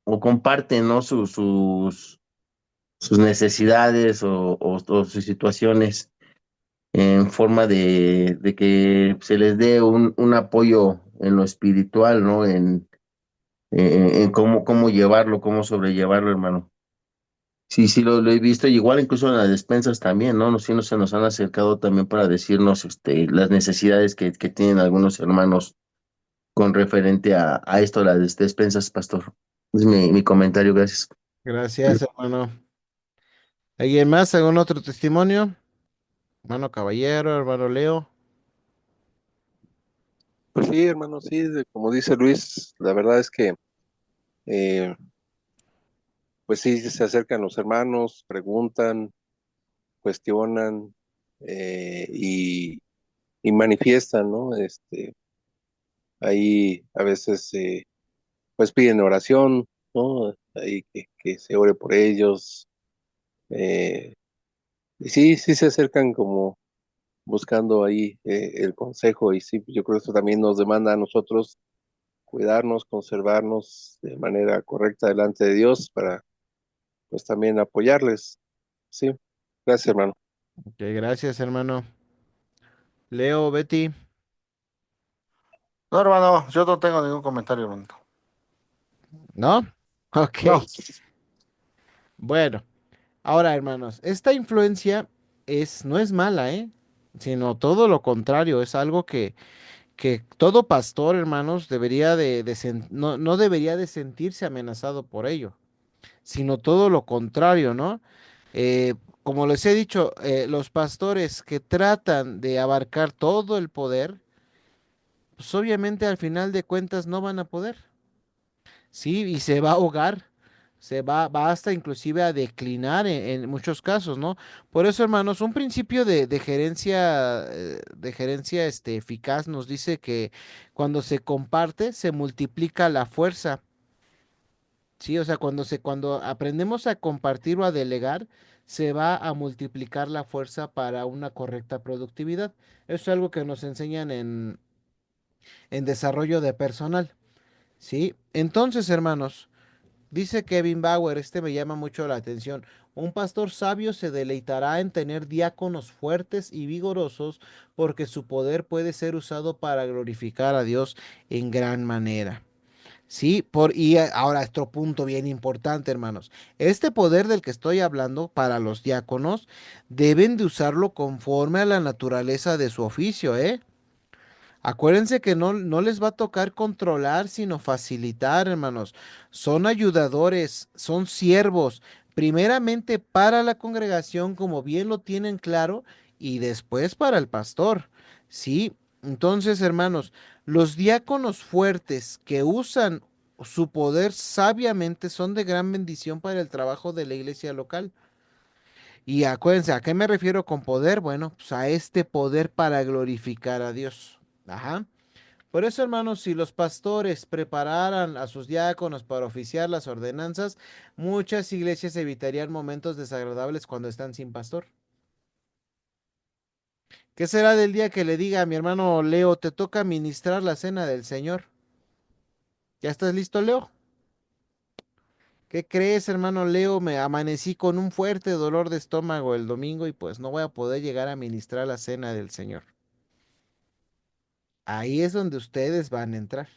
o comparten, ¿no? Sus necesidades o sus situaciones en forma de que se les dé un apoyo en lo espiritual, ¿no? En cómo llevarlo, cómo sobrellevarlo, hermano. Sí, sí, lo he visto, y igual incluso en las despensas también, ¿no? Sí, nos se nos han acercado también para decirnos las necesidades que tienen algunos hermanos con referente a esto, las despensas, pastor. Es mi comentario, gracias. Gracias, hermano. ¿Alguien más? ¿Algún otro testimonio? Hermano Caballero, hermano Leo. Pues sí, hermano, sí, como dice Luis, la verdad es que, eh, pues sí, se acercan los hermanos, preguntan, cuestionan, y manifiestan, ¿no? Ahí a veces, pues piden oración, ¿no? Ahí que se ore por ellos. eh, y sí, sí se acercan como buscando ahí el consejo, y sí, yo creo que eso también nos demanda a nosotros cuidarnos, conservarnos de manera correcta delante de Dios para pues también apoyarles. Sí, gracias, hermano. Ok, gracias, hermano. Leo, Betty. No, hermano, yo no tengo ningún comentario, hermano. ¿No? No. Ok. Bueno, ahora, hermanos, esta influencia no es mala, ¿eh? Sino todo lo contrario, es algo que todo pastor, hermanos, debería no debería de sentirse amenazado por ello, sino todo lo contrario, ¿no? Eh, Como les he dicho, los pastores que tratan de abarcar todo el poder, pues obviamente al final de cuentas no van a poder, ¿sí? Y se va a ahogar, va hasta inclusive a declinar en muchos casos, ¿no? Por eso, hermanos, un principio de gerencia eficaz nos dice que cuando se comparte, se multiplica la fuerza. Sí, o sea, cuando aprendemos a compartir o a delegar, se va a multiplicar la fuerza para una correcta productividad. Eso es algo que nos enseñan en desarrollo de personal. Sí, entonces, hermanos, dice Kevin Bauer, este me llama mucho la atención. Un pastor sabio se deleitará en tener diáconos fuertes y vigorosos porque su poder puede ser usado para glorificar a Dios en gran manera. Sí, ahora otro punto bien importante, hermanos. Este poder del que estoy hablando para los diáconos deben de usarlo conforme a la naturaleza de su oficio, ¿eh? Acuérdense que no les va a tocar controlar, sino facilitar, hermanos. Son ayudadores, son siervos, primeramente para la congregación, como bien lo tienen claro, y después para el pastor. Sí, entonces, hermanos, los diáconos fuertes que usan su poder sabiamente son de gran bendición para el trabajo de la iglesia local. Y acuérdense, ¿a qué me refiero con poder? Bueno, pues a este poder para glorificar a Dios. Ajá. Por eso, hermanos, si los pastores prepararan a sus diáconos para oficiar las ordenanzas, muchas iglesias evitarían momentos desagradables cuando están sin pastor. ¿Qué será del día que le diga a mi hermano Leo, te toca ministrar la cena del Señor? ¿Ya estás listo, Leo? ¿Qué crees, hermano Leo? Me amanecí con un fuerte dolor de estómago el domingo y pues no voy a poder llegar a ministrar la cena del Señor. Ahí es donde ustedes van a entrar.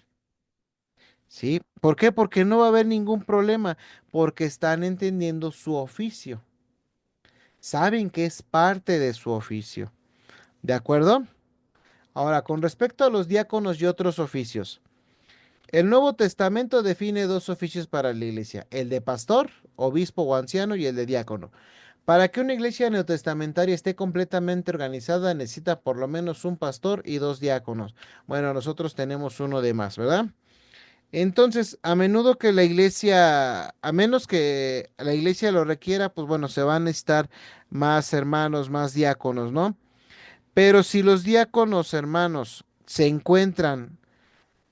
¿Sí? ¿Por qué? Porque no va a haber ningún problema, porque están entendiendo su oficio. Saben que es parte de su oficio. ¿De acuerdo? Ahora, con respecto a los diáconos y otros oficios, el Nuevo Testamento define dos oficios para la iglesia, el de pastor, obispo o anciano y el de diácono. Para que una iglesia neotestamentaria esté completamente organizada, necesita por lo menos un pastor y dos diáconos. Bueno, nosotros tenemos uno de más, ¿verdad? Entonces, a menudo que la iglesia, a menos que la iglesia lo requiera, pues bueno, se van a necesitar más hermanos, más diáconos, ¿no? Pero si los diáconos hermanos se encuentran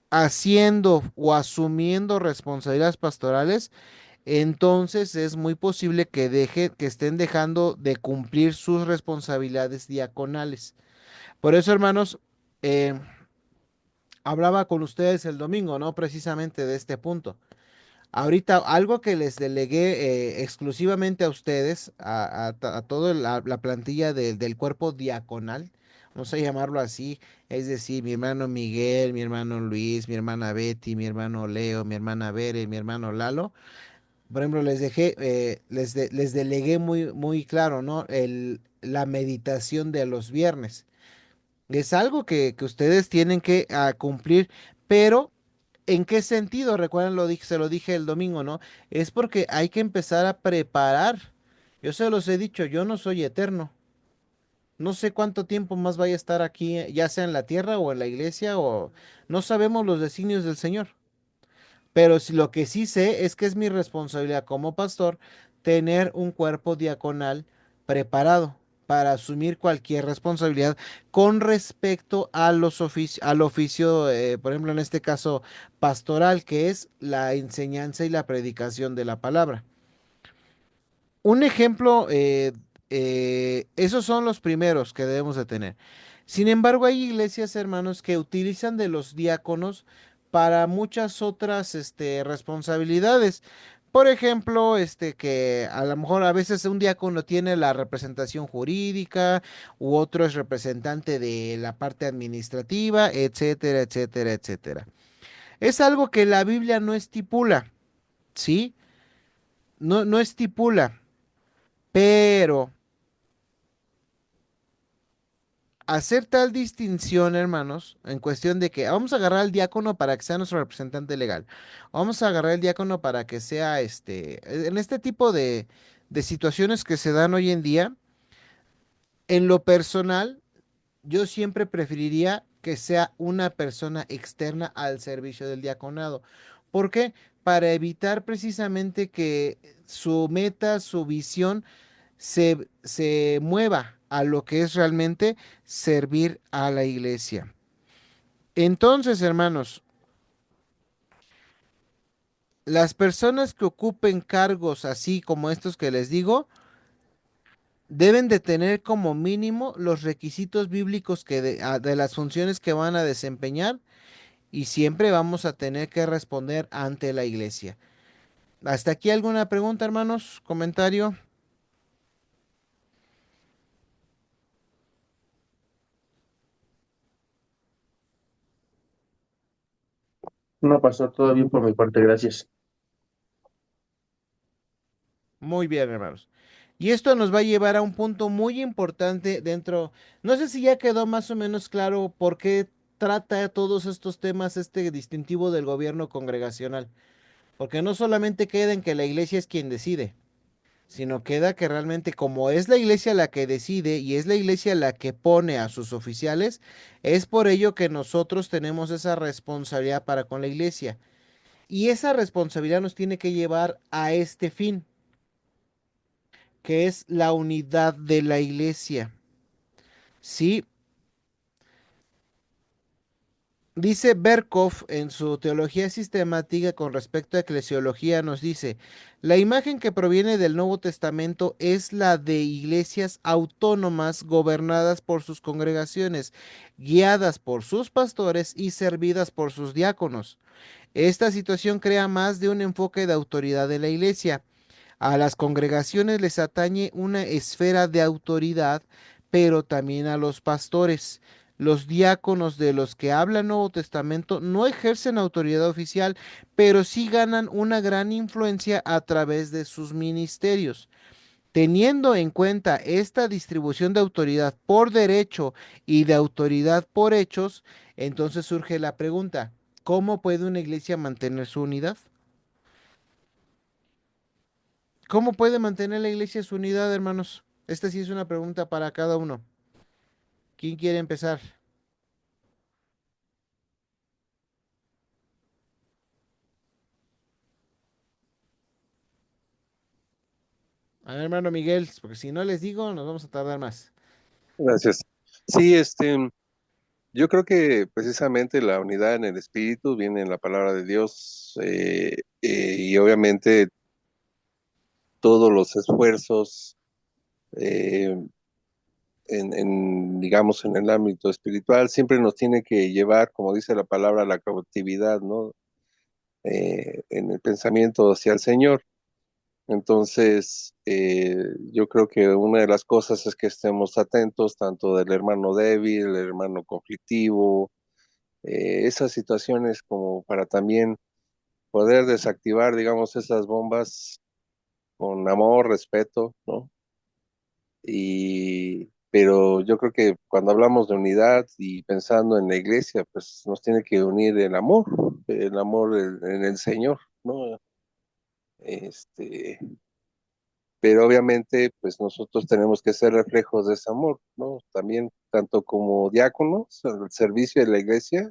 haciendo o asumiendo responsabilidades pastorales, entonces es muy posible que estén dejando de cumplir sus responsabilidades diaconales. Por eso, hermanos, hablaba con ustedes el domingo, ¿no? Precisamente de este punto. Ahorita, algo que les delegué exclusivamente a ustedes, a toda la plantilla del cuerpo diaconal, vamos a llamarlo así, es decir, mi hermano Miguel, mi hermano Luis, mi hermana Betty, mi hermano Leo, mi hermana Bere, mi hermano Lalo, Por ejemplo, les dejé, les delegué muy claro, ¿no? La meditación de los viernes. Es algo que ustedes tienen que cumplir, pero ¿en qué sentido? Recuerden, se lo dije el domingo, ¿no? Es porque hay que empezar a preparar. Yo se los he dicho, yo no soy eterno. No sé cuánto tiempo más vaya a estar aquí, ya sea en la tierra o en la iglesia, o no sabemos los designios del Señor. Pero lo que sí sé es que es mi responsabilidad como pastor tener un cuerpo diaconal preparado para asumir cualquier responsabilidad con respecto a al oficio, por ejemplo, en este caso pastoral, que es la enseñanza y la predicación de la palabra. Un ejemplo, esos son los primeros que debemos de tener. Sin embargo, hay iglesias, hermanos, que utilizan de los diáconos para muchas otras, responsabilidades. Por ejemplo, que a lo mejor a veces un diácono tiene la representación jurídica, u otro es representante de la parte administrativa, etcétera, etcétera, etcétera. Es algo que la Biblia no estipula, ¿sí? No estipula, pero hacer tal distinción, hermanos, en cuestión de que vamos a agarrar al diácono para que sea nuestro representante legal, vamos a agarrar al diácono para que sea en este tipo de situaciones que se dan hoy en día, en lo personal, yo siempre preferiría que sea una persona externa al servicio del diaconado. ¿Por qué? Para evitar precisamente que su meta, su visión, se mueva a lo que es realmente servir a la iglesia. Entonces, hermanos, las personas que ocupen cargos así como estos que les digo, deben de tener como mínimo los requisitos bíblicos de las funciones que van a desempeñar y siempre vamos a tener que responder ante la iglesia. ¿Hasta aquí alguna pregunta, hermanos? ¿Comentario? No, pastor, todo bien por mi parte, gracias. Muy bien, hermanos. Y esto nos va a llevar a un punto muy importante dentro. No sé si ya quedó más o menos claro por qué trata todos estos temas este distintivo del gobierno congregacional. Porque no solamente queda en que la iglesia es quien decide, sino queda que realmente como es la iglesia la que decide y es la iglesia la que pone a sus oficiales, es por ello que nosotros tenemos esa responsabilidad para con la iglesia. Y esa responsabilidad nos tiene que llevar a este fin, que es la unidad de la iglesia. Sí, dice Berkov en su teología sistemática con respecto a eclesiología, nos dice, la imagen que proviene del Nuevo Testamento es la de iglesias autónomas gobernadas por sus congregaciones, guiadas por sus pastores y servidas por sus diáconos. Esta situación crea más de un enfoque de autoridad de la iglesia. A las congregaciones les atañe una esfera de autoridad, pero también a los pastores. Los diáconos de los que habla el Nuevo Testamento no ejercen autoridad oficial, pero sí ganan una gran influencia a través de sus ministerios. Teniendo en cuenta esta distribución de autoridad por derecho y de autoridad por hechos, entonces surge la pregunta, ¿cómo puede una iglesia mantener su unidad? ¿Cómo puede mantener la iglesia su unidad, hermanos? Esta sí es una pregunta para cada uno. ¿Quién quiere empezar? A ver, hermano Miguel, porque si no les digo, nos vamos a tardar más. Gracias. Sí, yo creo que precisamente la unidad en el espíritu viene en la palabra de Dios, y obviamente todos los esfuerzos, eh, digamos, en el ámbito espiritual siempre nos tiene que llevar, como dice la palabra, a la cautividad, ¿no? En el pensamiento hacia el Señor. Entonces, yo creo que una de las cosas es que estemos atentos tanto del hermano débil, el hermano conflictivo, esas situaciones como para también poder desactivar, digamos, esas bombas con amor, respeto, ¿no? Pero yo creo que cuando hablamos de unidad y pensando en la iglesia, pues nos tiene que unir el amor en el Señor, ¿no? Este, pero obviamente, pues nosotros tenemos que ser reflejos de ese amor, ¿no? También, tanto como diáconos al servicio de la iglesia,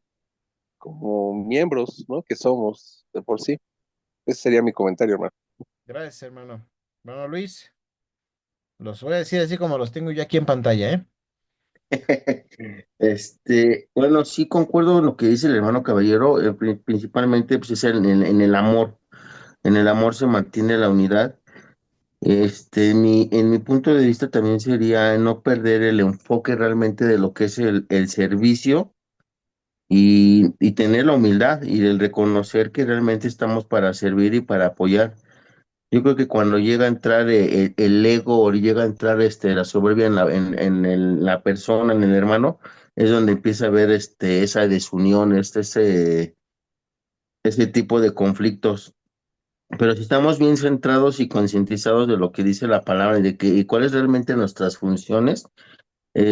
como miembros, ¿no? Que somos de por sí. Ese sería mi comentario, hermano. Gracias, hermano. Hermano Luis, los voy a decir así como los tengo yo aquí en pantalla, ¿eh? Bueno, sí concuerdo en lo que dice el hermano Caballero, principalmente pues, es en el amor. En el amor se mantiene la unidad. En mi punto de vista también sería no perder el enfoque realmente de lo que es el servicio y tener la humildad y el reconocer que realmente estamos para servir y para apoyar. Yo creo que cuando llega a entrar el ego o llega a entrar la soberbia la persona, en el hermano, es donde empieza a haber esa desunión, ese tipo de conflictos. Pero si estamos bien centrados y concientizados de lo que dice la palabra y cuáles realmente nuestras funciones,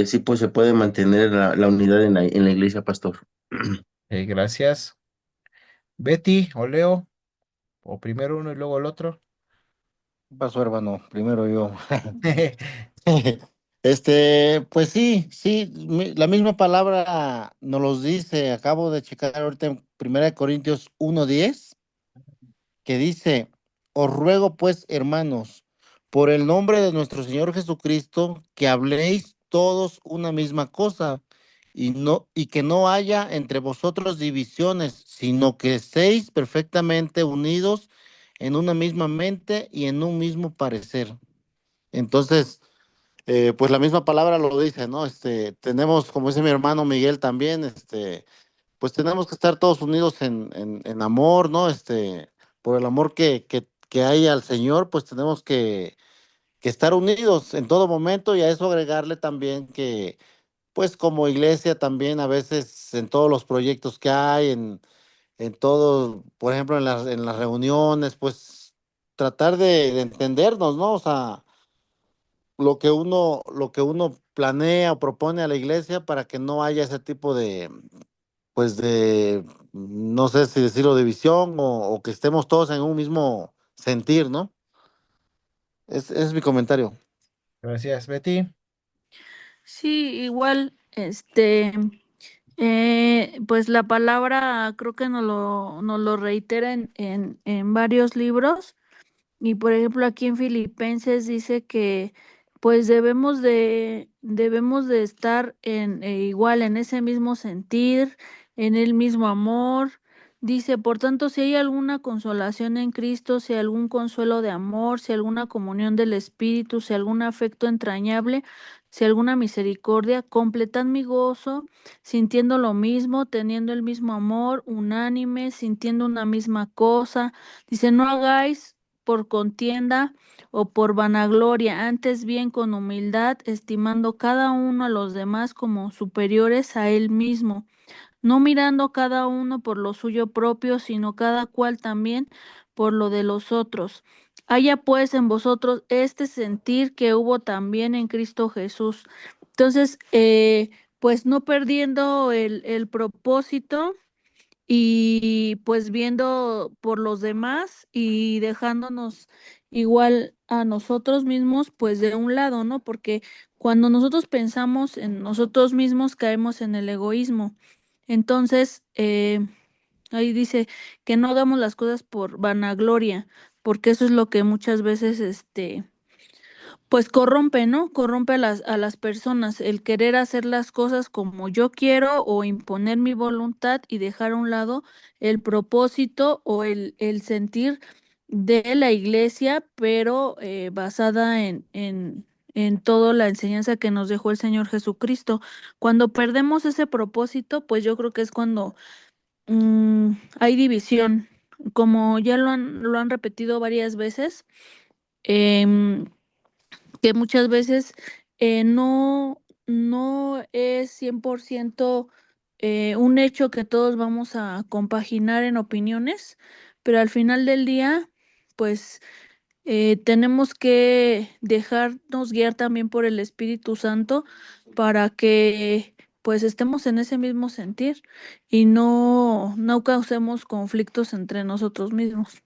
sí, pues se puede mantener la unidad en la iglesia, pastor. Gracias. Betty o Leo, o primero uno y luego el otro. ¿Qué pasó, hermano? Primero yo. Pues sí, sí, la misma palabra nos los dice. Acabo de checar ahorita en 1 Corintios 1:10, que dice: Os ruego pues, hermanos, por el nombre de nuestro Señor Jesucristo, que habléis todos una misma cosa, y que no haya entre vosotros divisiones, sino que estéis perfectamente unidos en una misma mente y en un mismo parecer. Entonces, pues la misma palabra lo dice, ¿no? Tenemos, como dice mi hermano Miguel también, pues tenemos que estar todos unidos en amor, ¿no? Por el amor que hay al Señor, pues tenemos que estar unidos en todo momento, y a eso agregarle también que, pues como iglesia también a veces en todos los proyectos que hay, en todo, por ejemplo, en las reuniones, pues tratar de entendernos, ¿no? O sea, lo que uno planea o propone a la iglesia para que no haya ese tipo pues no sé si decirlo, división, o que estemos todos en un mismo sentir, ¿no? Es mi comentario. Gracias, Betty. Sí, igual, pues la palabra creo que nos lo reitera en varios libros. Y por ejemplo, aquí en Filipenses dice que pues debemos de estar igual en ese mismo sentir, en el mismo amor. Dice, por tanto, si hay alguna consolación en Cristo, si algún consuelo de amor, si alguna comunión del Espíritu, si algún afecto entrañable, si alguna misericordia, completad mi gozo, sintiendo lo mismo, teniendo el mismo amor, unánime, sintiendo una misma cosa. Dice, no hagáis por contienda o por vanagloria, antes bien con humildad, estimando cada uno a los demás como superiores a él mismo, no mirando cada uno por lo suyo propio, sino cada cual también por lo de los otros. Haya pues en vosotros este sentir que hubo también en Cristo Jesús. Entonces, pues no perdiendo el propósito y pues viendo por los demás y dejándonos igual a nosotros mismos pues de un lado, ¿no? Porque cuando nosotros pensamos en nosotros mismos caemos en el egoísmo. Entonces, ahí dice que no hagamos las cosas por vanagloria, porque eso es lo que muchas veces pues corrompe, ¿no? Corrompe a las personas, el querer hacer las cosas como yo quiero o imponer mi voluntad y dejar a un lado el propósito o el sentir de la iglesia, pero basada en toda la enseñanza que nos dejó el Señor Jesucristo. Cuando perdemos ese propósito, pues yo creo que es cuando hay división, como ya lo han repetido varias veces. em, que muchas veces no es 100% un hecho que todos vamos a compaginar en opiniones, pero al final del día, pues tenemos que dejarnos guiar también por el Espíritu Santo para que pues estemos en ese mismo sentir y no causemos conflictos entre nosotros mismos.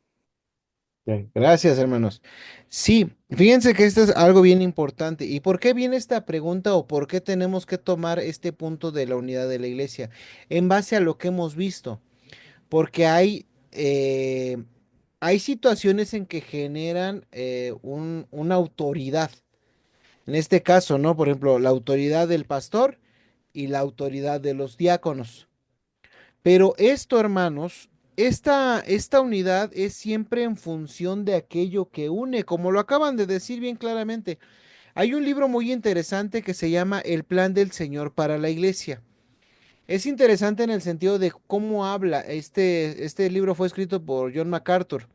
Bien, gracias, hermanos. Sí, fíjense que esto es algo bien importante. ¿Y por qué viene esta pregunta o por qué tenemos que tomar este punto de la unidad de la iglesia? En base a lo que hemos visto. Porque hay situaciones en que generan una autoridad. En este caso, ¿no? Por ejemplo, la autoridad del pastor y la autoridad de los diáconos. Pero esto, hermanos, esta unidad es siempre en función de aquello que une, como lo acaban de decir bien claramente. Hay un libro muy interesante que se llama El Plan del Señor para la Iglesia. Es interesante en el sentido de cómo habla. Este libro fue escrito por John MacArthur.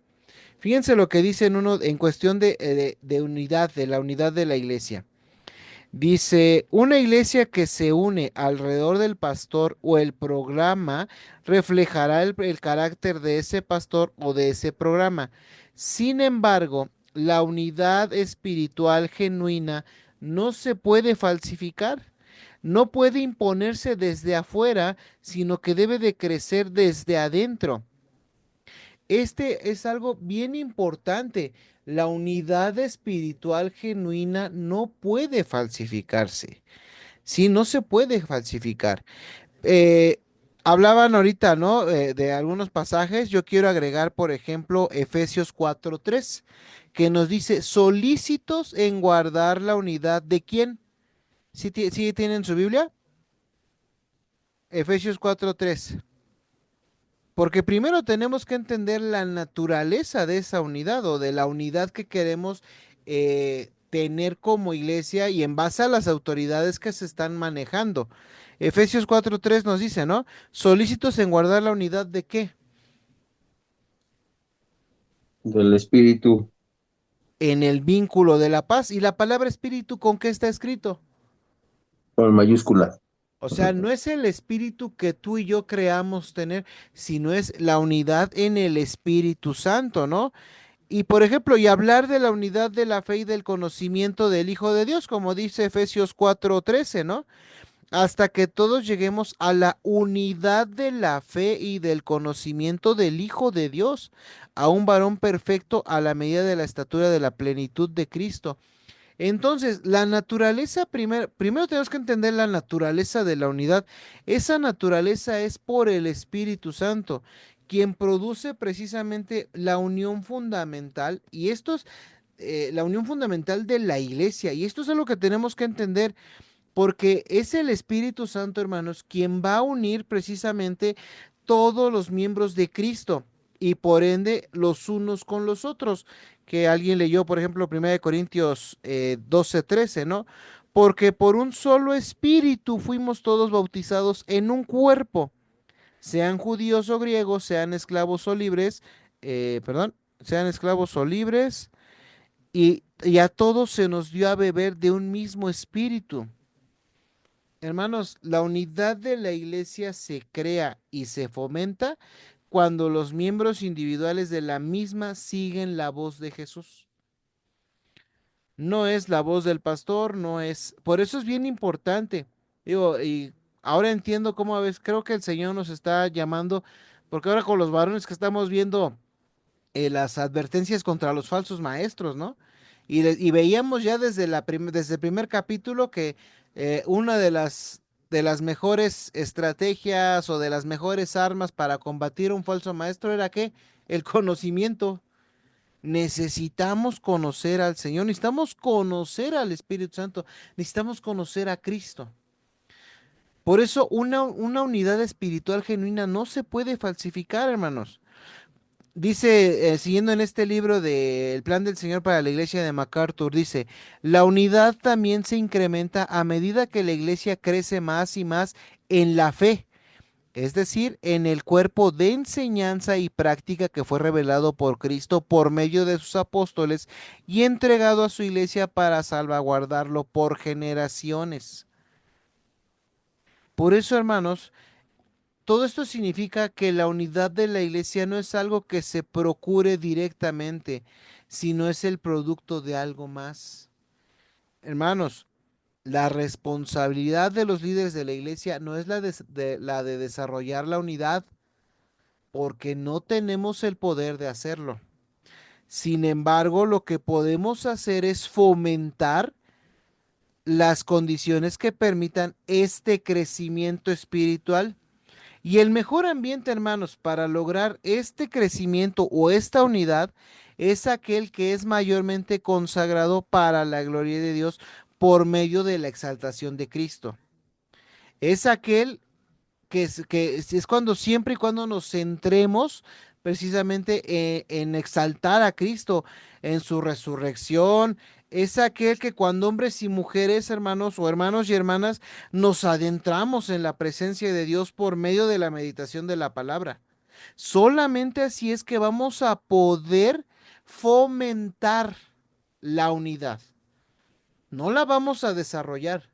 Fíjense lo que dice en uno en cuestión de unidad, de la unidad de la iglesia. Dice, una iglesia que se une alrededor del pastor o el programa reflejará el carácter de ese pastor o de ese programa. Sin embargo, la unidad espiritual genuina no se puede falsificar, no puede imponerse desde afuera, sino que debe de crecer desde adentro. Este es algo bien importante. La unidad espiritual genuina no puede falsificarse. Sí, no se puede falsificar. Eh, Hablaban ahorita, ¿no? De algunos pasajes. Yo quiero agregar, por ejemplo, Efesios 4:3, que nos dice, solícitos en guardar la unidad de quién. ¿Sí tienen su Biblia? Efesios 4:3. Porque primero tenemos que entender la naturaleza de esa unidad o de la unidad que queremos tener como iglesia y en base a las autoridades que se están manejando. Efesios 4:3 nos dice, ¿no? Solícitos en guardar la unidad de qué? Del Espíritu, En el vínculo de la paz. ¿Y la palabra espíritu con qué está escrito? con mayúscula. O sea, no es el espíritu que tú y yo creamos tener, sino es la unidad en el Espíritu Santo, ¿no? Y por ejemplo, y hablar de la unidad de la fe y del conocimiento del Hijo de Dios, como dice Efesios 4:13, ¿no? Hasta que todos lleguemos a la unidad de la fe y del conocimiento del Hijo de Dios, a un varón perfecto a la medida de la estatura de la plenitud de Cristo. Entonces, la naturaleza, primero tenemos que entender la naturaleza de la unidad. Esa naturaleza es por el Espíritu Santo, quien produce precisamente la unión fundamental, y esto es la unión fundamental de la iglesia, y esto es algo que tenemos que entender, porque es el Espíritu Santo, hermanos, quien va a unir precisamente todos los miembros de Cristo y por ende los unos con los otros. Que alguien leyó, por ejemplo, 1 Corintios 12:13, ¿no? Porque por un solo espíritu fuimos todos bautizados en un cuerpo, sean judíos o griegos, sean esclavos o libres, sean esclavos o libres, y a todos se nos dio a beber de un mismo espíritu. Hermanos, la unidad de la iglesia se crea y se fomenta cuando los miembros individuales de la misma siguen la voz de Jesús. No es la voz del pastor, no es. Por eso es bien importante. Digo, y ahora entiendo cómo a veces creo que el Señor nos está llamando, porque ahora con los varones que estamos viendo las advertencias contra los falsos maestros, ¿no? Y veíamos ya desde el primer capítulo que una de las mejores estrategias o de las mejores armas para combatir a un falso maestro era ¿qué? El conocimiento. Necesitamos conocer al Señor, necesitamos conocer al Espíritu Santo, necesitamos conocer a Cristo. Por eso una unidad espiritual genuina no se puede falsificar, hermanos. Dice, siguiendo en este libro de El Plan del Señor para la Iglesia de MacArthur, dice, la unidad también se incrementa a medida que la iglesia crece más y más en la fe, es decir, en el cuerpo de enseñanza y práctica que fue revelado por Cristo por medio de sus apóstoles y entregado a su iglesia para salvaguardarlo por generaciones. Por eso, hermanos, todo esto significa que la unidad de la iglesia no es algo que se procure directamente, sino es el producto de algo más. Hermanos, la responsabilidad de los líderes de la iglesia no es la de desarrollar la unidad, porque no tenemos el poder de hacerlo. Sin embargo, lo que podemos hacer es fomentar las condiciones que permitan este crecimiento espiritual. Y el mejor ambiente, hermanos, para lograr este crecimiento o esta unidad es aquel que es mayormente consagrado para la gloria de Dios por medio de la exaltación de Cristo. Es aquel que es cuando siempre y cuando nos centremos precisamente en exaltar a Cristo, en su resurrección. Es aquel que cuando hombres y mujeres, hermanos o hermanos y hermanas, nos adentramos en la presencia de Dios por medio de la meditación de la palabra. Solamente así es que vamos a poder fomentar la unidad. No la vamos a desarrollar,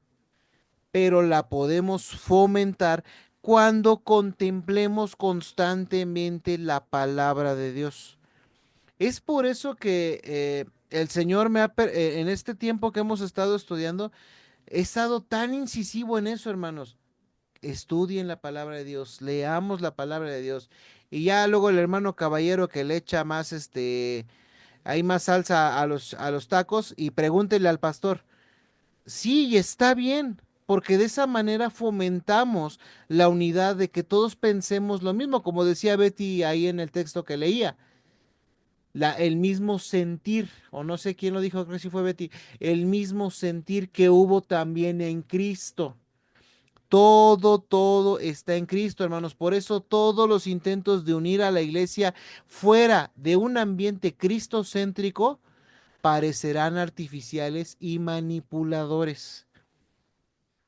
pero la podemos fomentar cuando contemplemos constantemente la palabra de Dios. Es por eso que el Señor en este tiempo que hemos estado estudiando, he estado tan incisivo en eso, hermanos. Estudien la palabra de Dios, leamos la palabra de Dios. Y ya luego el hermano caballero que le echa más, hay más salsa a los tacos y pregúntele al pastor. Sí, y está bien, porque de esa manera fomentamos la unidad de que todos pensemos lo mismo, como decía Betty ahí en el texto que leía, el mismo sentir, o no sé quién lo dijo, creo que sí fue Betty, el mismo sentir que hubo también en Cristo. Todo está en Cristo, hermanos. Por eso todos los intentos de unir a la iglesia fuera de un ambiente cristocéntrico parecerán artificiales y manipuladores.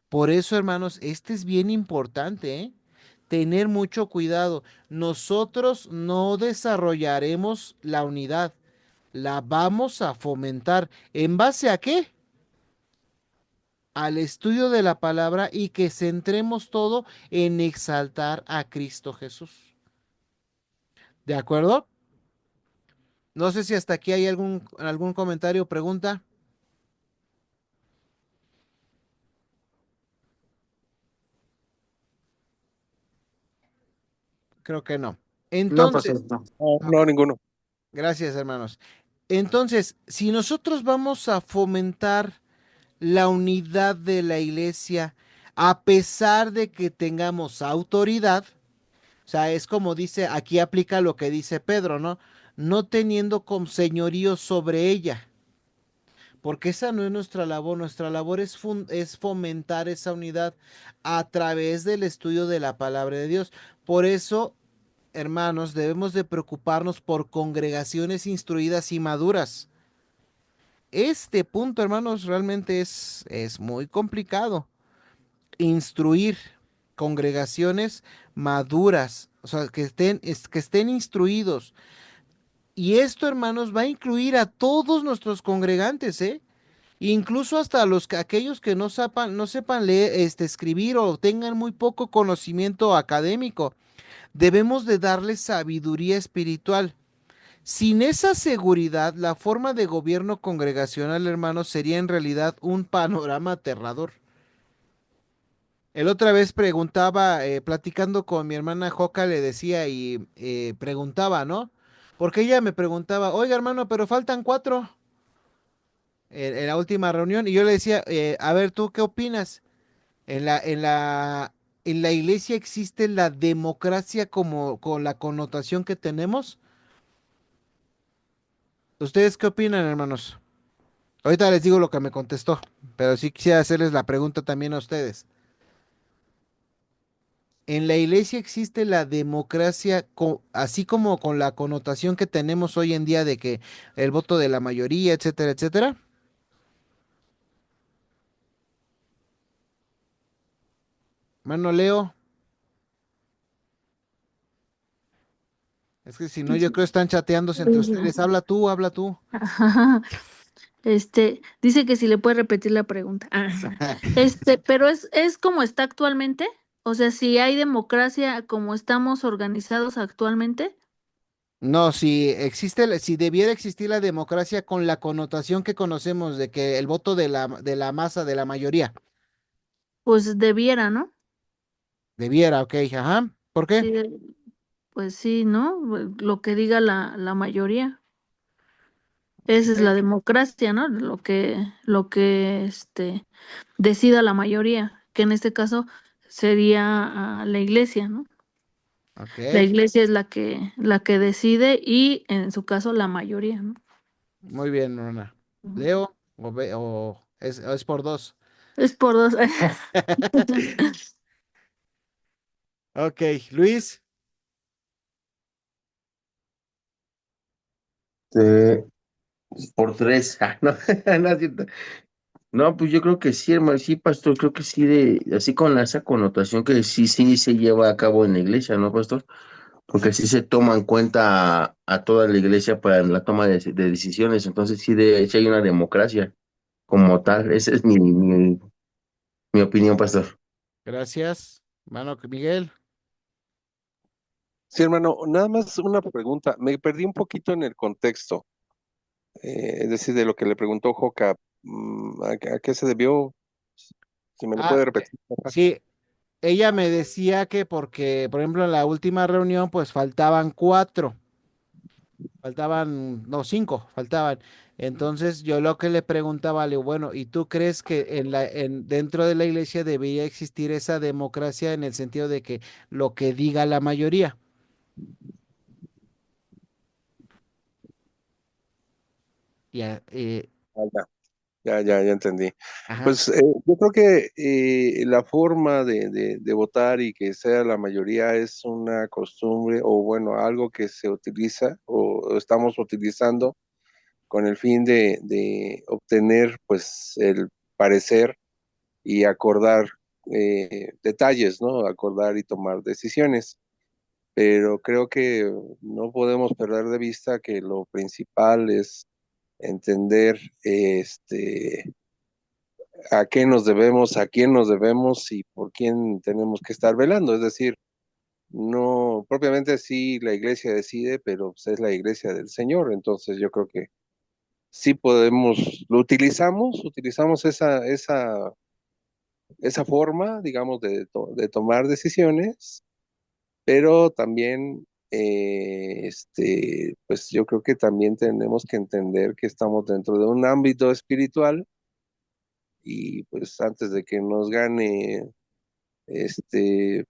Por eso, hermanos, este es bien importante, ¿eh? Tener mucho cuidado. Nosotros no desarrollaremos la unidad, la vamos a fomentar. ¿En base a qué? Al estudio de la palabra y que centremos todo en exaltar a Cristo Jesús. ¿De acuerdo? No sé si hasta aquí hay algún comentario o pregunta. Creo que no. No, pastor, Entonces, no. No, ok, no, ninguno. gracias, hermanos. Entonces, si nosotros vamos a fomentar la unidad de la iglesia, a pesar de que tengamos autoridad, o sea, es como dice, aquí aplica lo que dice Pedro, ¿no? No teniendo con señorío sobre ella, porque esa no es nuestra labor es fomentar esa unidad a través del estudio de la palabra de Dios. Por eso, hermanos, debemos de preocuparnos por congregaciones instruidas y maduras. Este punto, hermanos, realmente es muy complicado. Instruir congregaciones maduras, o sea, que estén instruidos. Y esto, hermanos, va a incluir a todos nuestros congregantes, ¿eh? Incluso hasta aquellos que no sepan leer, escribir o tengan muy poco conocimiento académico. Debemos de darles sabiduría espiritual. Sin esa seguridad, la forma de gobierno congregacional, hermanos, sería en realidad un panorama aterrador. El otra vez preguntaba, platicando con mi hermana Joca, le decía y preguntaba, ¿no? Porque ella me preguntaba, oiga hermano, pero faltan 4 en la última reunión. Y yo le decía, a ver, ¿tú qué opinas? En en la iglesia existe la democracia como con la connotación que tenemos. ¿Ustedes qué opinan, hermanos? Ahorita les digo lo que me contestó, pero sí quisiera hacerles la pregunta también a ustedes. En la iglesia existe la democracia, así como con la connotación que tenemos hoy en día de que el voto de la mayoría, etcétera, etcétera. Mano Leo, es que si no, yo creo están chateándose entre ustedes. Habla tú, habla tú. Dice que si le puede repetir la pregunta. Pero es como está actualmente. O sea, si hay democracia como estamos organizados actualmente, No, si existe, si debiera existir la democracia con la connotación que conocemos de que el voto de la masa, de la mayoría, pues debiera, ¿no? debiera, ok, ajá. ¿Por qué? Sí, pues sí, ¿no? Lo que diga la mayoría. Esa es la Ok, democracia, ¿no? Lo que decida la mayoría, que en este caso sería la iglesia, ¿no? La ok, iglesia es la que decide y en su caso la mayoría, ¿no? muy bien, Rona. Ujú. ¿Leo o es por dos? Es por dos. Ok, Luis. Eh, por tres. No, no es cierto. No, pues yo creo que sí, hermano, sí, pastor, creo que sí, así con esa connotación que sí, sí se lleva a cabo en la iglesia, ¿no, pastor? Porque sí se toma en cuenta a toda la iglesia para la toma de decisiones, entonces sí, de hecho hay una democracia como tal, esa es mi opinión, pastor. Gracias. Mano Miguel. Sí, hermano, nada más una pregunta. Me perdí un poquito en el contexto, es decir, de lo que le preguntó Joca. ¿A qué se debió? Si me lo Ah, puede repetir, porfa. sí, ella me decía que porque, por ejemplo, en la última reunión, pues faltaban cuatro, faltaban, no, cinco, faltaban. Entonces yo lo que le preguntaba, le digo, bueno, ¿y tú crees que dentro de la iglesia debería existir esa democracia en el sentido de que lo que diga la mayoría? Ya, Ah, ya entendí. ajá. Pues yo creo que la forma de votar y que sea la mayoría es una costumbre o bueno, algo que se utiliza o estamos utilizando con el fin de obtener pues el parecer y acordar detalles, ¿no? Acordar y tomar decisiones. Pero creo que no podemos perder de vista que lo principal es entender a qué nos debemos, a quién nos debemos y por quién tenemos que estar velando. Es decir, no, propiamente sí la iglesia decide, pero pues, es la iglesia del Señor. Entonces yo creo que sí podemos, lo utilizamos esa forma, digamos, de tomar decisiones, pero también, pues yo creo que también tenemos que entender que estamos dentro de un ámbito espiritual y pues antes de que nos gane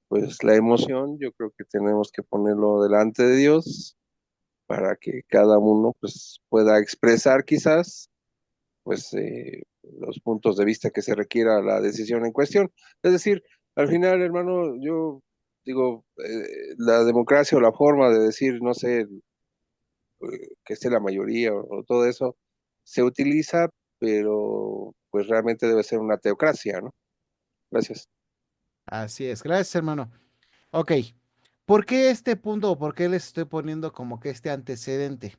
pues la emoción, yo creo que tenemos que ponerlo delante de Dios para que cada uno pues pueda expresar quizás pues los puntos de vista que se requiera la decisión en cuestión. Es decir, al final, hermano, yo digo, la democracia o la forma de decir, no sé, que esté la mayoría o todo eso, se utiliza, pero pues realmente debe ser una teocracia, ¿no? Gracias. Así es. Gracias, hermano. Ok. ¿Por qué este punto o por qué les estoy poniendo como que este antecedente?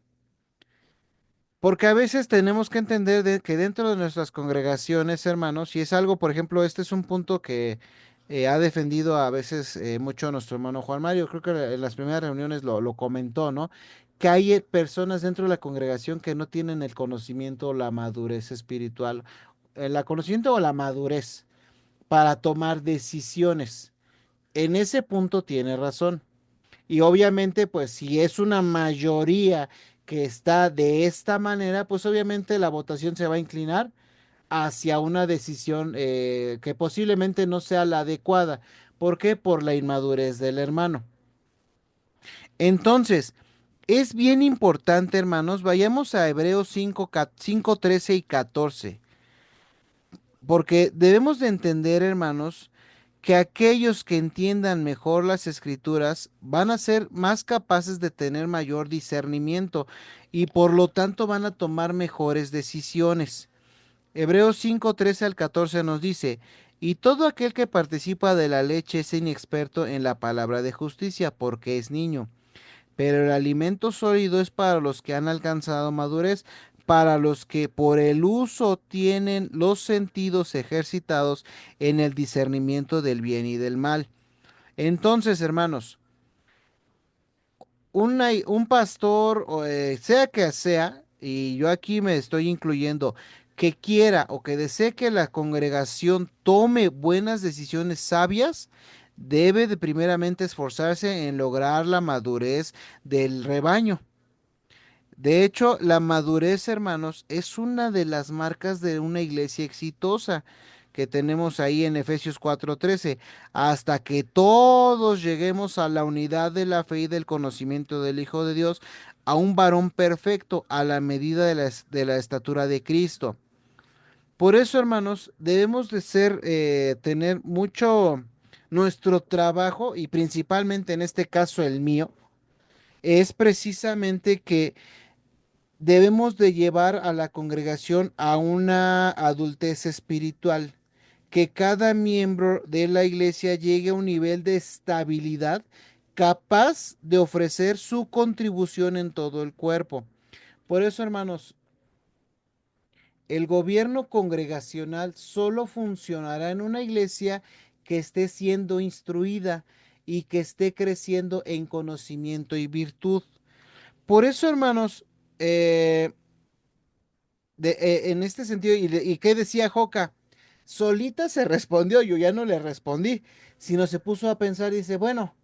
Porque a veces tenemos que entender que dentro de nuestras congregaciones, hermanos, si es algo, por ejemplo, este es un punto que ha defendido a veces mucho nuestro hermano Juan Mario, creo que en las primeras reuniones lo comentó, ¿no? Que hay personas dentro de la congregación que no tienen el conocimiento o la madurez espiritual, el conocimiento o la madurez para tomar decisiones. En ese punto tiene razón. Y obviamente, pues si es una mayoría que está de esta manera, pues obviamente la votación se va a inclinar hacia una decisión que posiblemente no sea la adecuada. ¿Por qué? Por la inmadurez del hermano. Entonces, es bien importante, hermanos, vayamos a Hebreos 5, 13 y 14, porque debemos de entender, hermanos, que aquellos que entiendan mejor las escrituras van a ser más capaces de tener mayor discernimiento y por lo tanto van a tomar mejores decisiones. Hebreos 5, 13 al 14 nos dice, y todo aquel que participa de la leche es inexperto en la palabra de justicia porque es niño, pero el alimento sólido es para los que han alcanzado madurez, para los que por el uso tienen los sentidos ejercitados en el discernimiento del bien y del mal. Entonces, hermanos, un pastor, o, sea que sea, y yo aquí me estoy incluyendo, que quiera o que desee que la congregación tome buenas decisiones sabias, debe de primeramente esforzarse en lograr la madurez del rebaño. De hecho, la madurez, hermanos, es una de las marcas de una iglesia exitosa que tenemos ahí en Efesios 4:13, hasta que todos lleguemos a la unidad de la fe y del conocimiento del Hijo de Dios, a un varón perfecto, a la medida de la estatura de Cristo. Por eso, hermanos, debemos de tener mucho nuestro trabajo, y principalmente en este caso el mío, es precisamente que debemos de llevar a la congregación a una adultez espiritual, que cada miembro de la iglesia llegue a un nivel de estabilidad capaz de ofrecer su contribución en todo el cuerpo. Por eso, hermanos, el gobierno congregacional solo funcionará en una iglesia que esté siendo instruida y que esté creciendo en conocimiento y virtud. Por eso, hermanos, en este sentido, ¿y qué decía Joca? Solita se respondió, yo ya no le respondí, sino se puso a pensar y dice, bueno,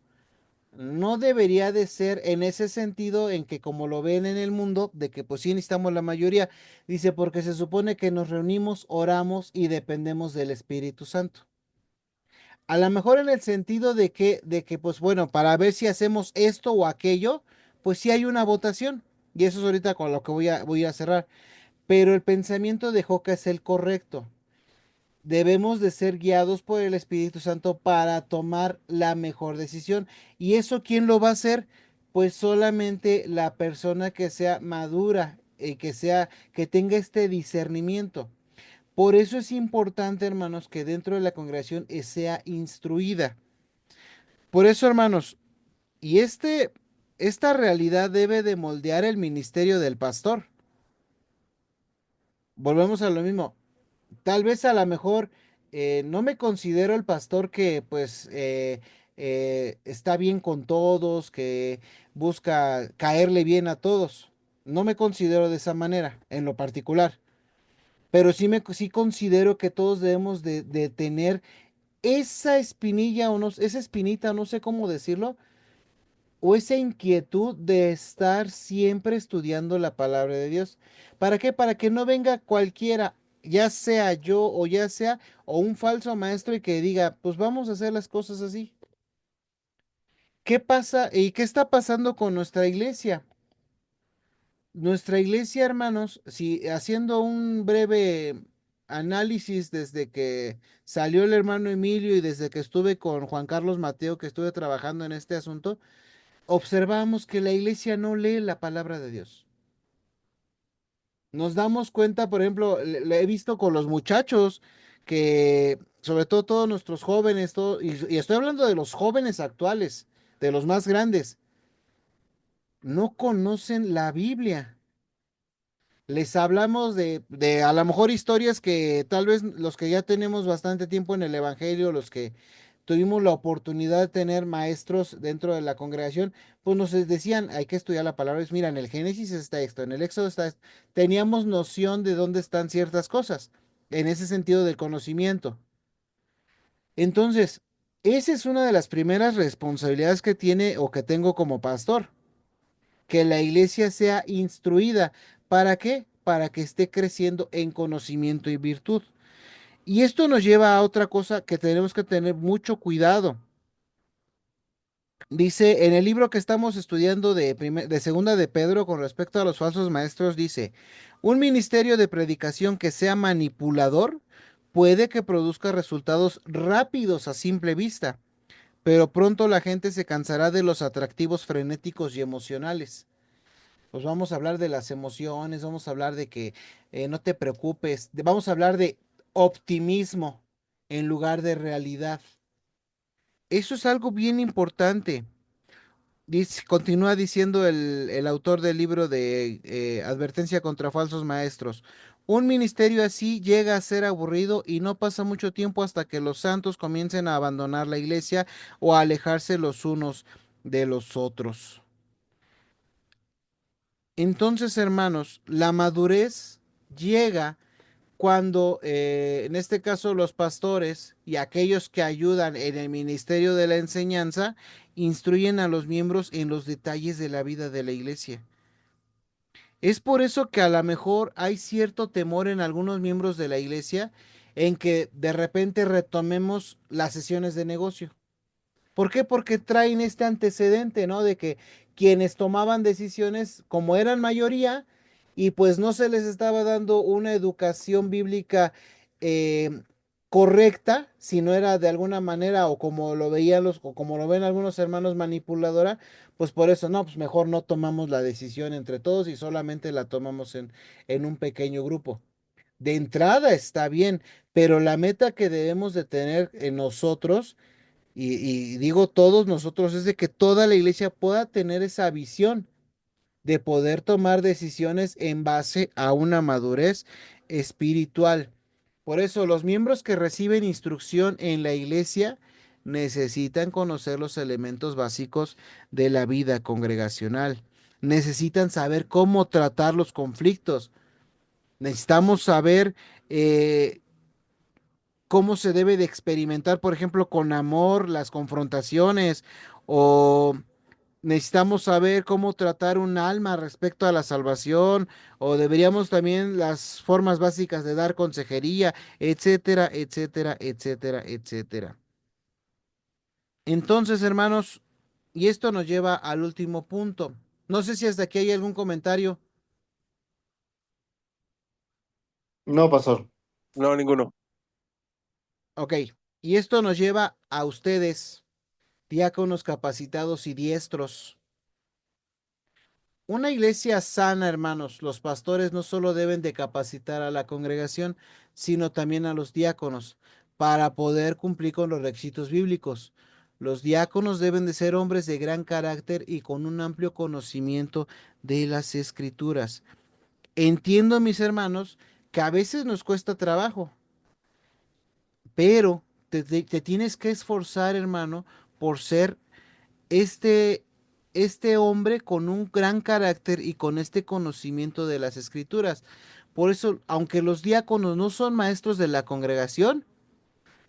no debería de ser en ese sentido en que como lo ven en el mundo, de que pues sí necesitamos la mayoría, dice, porque se supone que nos reunimos, oramos y dependemos del Espíritu Santo. A lo mejor en el sentido de que pues bueno, para ver si hacemos esto o aquello, pues sí hay una votación. Y eso es ahorita con lo que voy a cerrar. Pero el pensamiento de Joca es el correcto. Debemos de ser guiados por el Espíritu Santo para tomar la mejor decisión. ¿Y eso quién lo va a hacer? Pues solamente la persona que sea madura y que tenga este discernimiento. Por eso es importante, hermanos, que dentro de la congregación sea instruida. Por eso, hermanos, y esta realidad debe de moldear el ministerio del pastor. Volvemos a lo mismo. Tal vez a lo mejor no me considero el pastor que pues está bien con todos, que busca caerle bien a todos. No me considero de esa manera, en lo particular. Pero sí considero que todos debemos de tener esa espinilla o no, esa espinita, no sé cómo decirlo, o esa inquietud de estar siempre estudiando la palabra de Dios. ¿Para qué? Para que no venga cualquiera, ya sea yo o ya sea, o un falso maestro y que diga, pues vamos a hacer las cosas así. ¿Qué pasa y qué está pasando con nuestra iglesia? Nuestra iglesia, hermanos, si haciendo un breve análisis desde que salió el hermano Emilio y desde que estuve con Juan Carlos Mateo, que estuve trabajando en este asunto, observamos que la iglesia no lee la palabra de Dios. Nos damos cuenta, por ejemplo, le he visto con los muchachos que, sobre todo todos nuestros jóvenes, y estoy hablando de los jóvenes actuales, de los más grandes, no conocen la Biblia. Les hablamos de a lo mejor historias que tal vez los que ya tenemos bastante tiempo en el Evangelio, los que tuvimos la oportunidad de tener maestros dentro de la congregación, pues nos decían, hay que estudiar la palabra. Mira, en el Génesis está esto, en el Éxodo está esto. Teníamos noción de dónde están ciertas cosas, en ese sentido del conocimiento. Entonces, esa es una de las primeras responsabilidades que tiene o que tengo como pastor, que la iglesia sea instruida. ¿Para qué? Para que esté creciendo en conocimiento y virtud. Y esto nos lleva a otra cosa que tenemos que tener mucho cuidado. Dice, en el libro que estamos estudiando de Segunda de Pedro con respecto a los falsos maestros, dice, un ministerio de predicación que sea manipulador puede que produzca resultados rápidos a simple vista, pero pronto la gente se cansará de los atractivos frenéticos y emocionales. Pues vamos a hablar de las emociones, vamos a hablar de que no te preocupes, vamos a hablar de optimismo en lugar de realidad. Eso es algo bien importante. Continúa diciendo el autor del libro de Advertencia contra falsos maestros. Un ministerio así llega a ser aburrido y no pasa mucho tiempo hasta que los santos comiencen a abandonar la iglesia o a alejarse los unos de los otros. Entonces, hermanos, la madurez llega cuando, en este caso, los pastores y aquellos que ayudan en el ministerio de la enseñanza, instruyen a los miembros en los detalles de la vida de la iglesia. Es por eso que a lo mejor hay cierto temor en algunos miembros de la iglesia en que de repente retomemos las sesiones de negocio. ¿Por qué? Porque traen este antecedente, ¿no? De que quienes tomaban decisiones, como eran mayoría, y pues no se les estaba dando una educación bíblica eh, correcta, si no era de alguna manera, o como lo veían o como lo ven algunos hermanos manipuladora, pues por eso, no, pues mejor no tomamos la decisión entre todos y solamente la tomamos en un pequeño grupo. De entrada está bien, pero la meta que debemos de tener en nosotros y digo todos nosotros, es de que toda la iglesia pueda tener esa visión de poder tomar decisiones en base a una madurez espiritual. Por eso los miembros que reciben instrucción en la iglesia necesitan conocer los elementos básicos de la vida congregacional. Necesitan saber cómo tratar los conflictos. Necesitamos saber cómo se debe de experimentar, por ejemplo, con amor, las confrontaciones, o necesitamos saber cómo tratar un alma respecto a la salvación, o deberíamos también las formas básicas de dar consejería, etcétera, etcétera, etcétera, etcétera. Entonces, hermanos, y esto nos lleva al último punto. No sé si hasta aquí hay algún comentario. No, pastor. No, ninguno. Ok, y esto nos lleva a ustedes, diáconos capacitados y diestros. Una iglesia sana, hermanos, los pastores no solo deben de capacitar a la congregación, sino también a los diáconos para poder cumplir con los requisitos bíblicos. Los diáconos deben de ser hombres de gran carácter y con un amplio conocimiento de las escrituras. Entiendo, mis hermanos, que a veces nos cuesta trabajo, pero te tienes que esforzar, hermano, por ser este, este hombre con un gran carácter y con este conocimiento de las escrituras. Por eso, aunque los diáconos no son maestros de la congregación,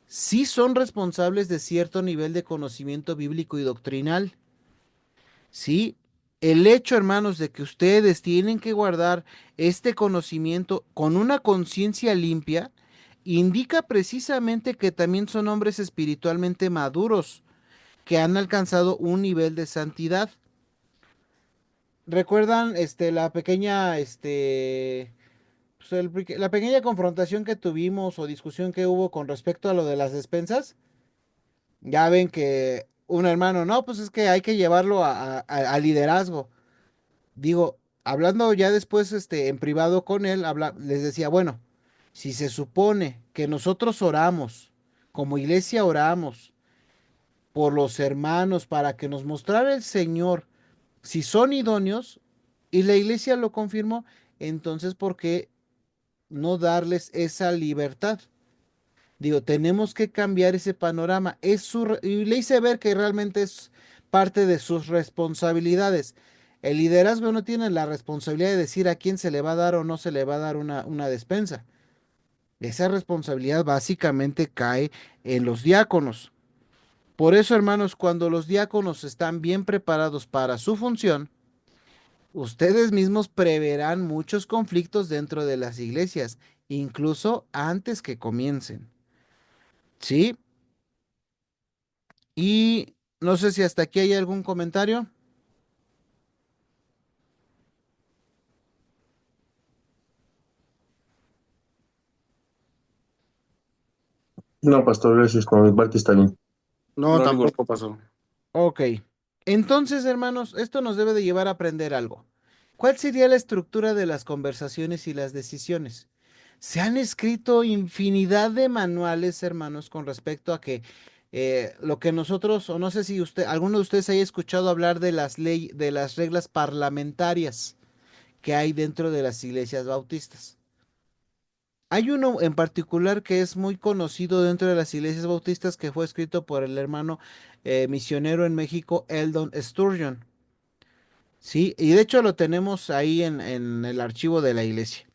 sí son responsables de cierto nivel de conocimiento bíblico y doctrinal. Sí, el hecho, hermanos, de que ustedes tienen que guardar este conocimiento con una conciencia limpia, indica precisamente que también son hombres espiritualmente maduros, que han alcanzado un nivel de santidad. ¿Recuerdan la pequeña, pues, la pequeña confrontación que tuvimos o discusión que hubo con respecto a lo de las despensas? Ya ven que un hermano, no, pues es que hay que llevarlo a liderazgo. Digo, hablando ya después, en privado con él, les decía, bueno, si se supone que nosotros oramos, como iglesia oramos por los hermanos para que nos mostrara el Señor si son idóneos y la iglesia lo confirmó, entonces ¿por qué no darles esa libertad? Digo, tenemos que cambiar ese panorama. Y le hice ver que realmente es parte de sus responsabilidades. El liderazgo no tiene la responsabilidad de decir a quién se le va a dar o no se le va a dar una despensa. Esa responsabilidad básicamente cae en los diáconos. Por eso, hermanos, cuando los diáconos están bien preparados para su función, ustedes mismos preverán muchos conflictos dentro de las iglesias, incluso antes que comiencen. ¿Sí? Y no sé si hasta aquí hay algún comentario. No, pastor, gracias. Por mi parte está bien. No, No, ninguno. tampoco, pastor. Ok. Entonces, hermanos, esto nos debe de llevar a aprender algo. ¿Cuál sería la estructura de las conversaciones y las decisiones? Se han escrito infinidad de manuales, hermanos, con respecto a que lo que nosotros, o no sé si alguno de ustedes haya escuchado hablar de de las reglas parlamentarias que hay dentro de las iglesias bautistas. Hay uno en particular que es muy conocido dentro de las iglesias bautistas que fue escrito por el hermano misionero en México, Eldon Sturgeon. Sí, y de hecho lo tenemos ahí en el archivo de la iglesia.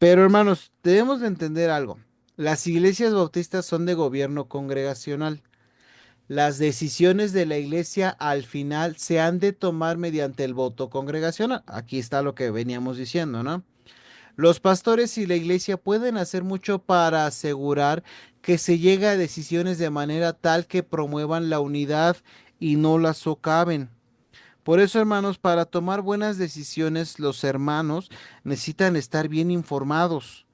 Pero hermanos, debemos de entender algo. Las iglesias bautistas son de gobierno congregacional. Las decisiones de la iglesia al final se han de tomar mediante el voto congregacional. Aquí está lo que veníamos diciendo, ¿no? Los pastores y la iglesia pueden hacer mucho para asegurar que se llegue a decisiones de manera tal que promuevan la unidad y no la socaven. Por eso, hermanos, para tomar buenas decisiones, los hermanos necesitan estar bien informados.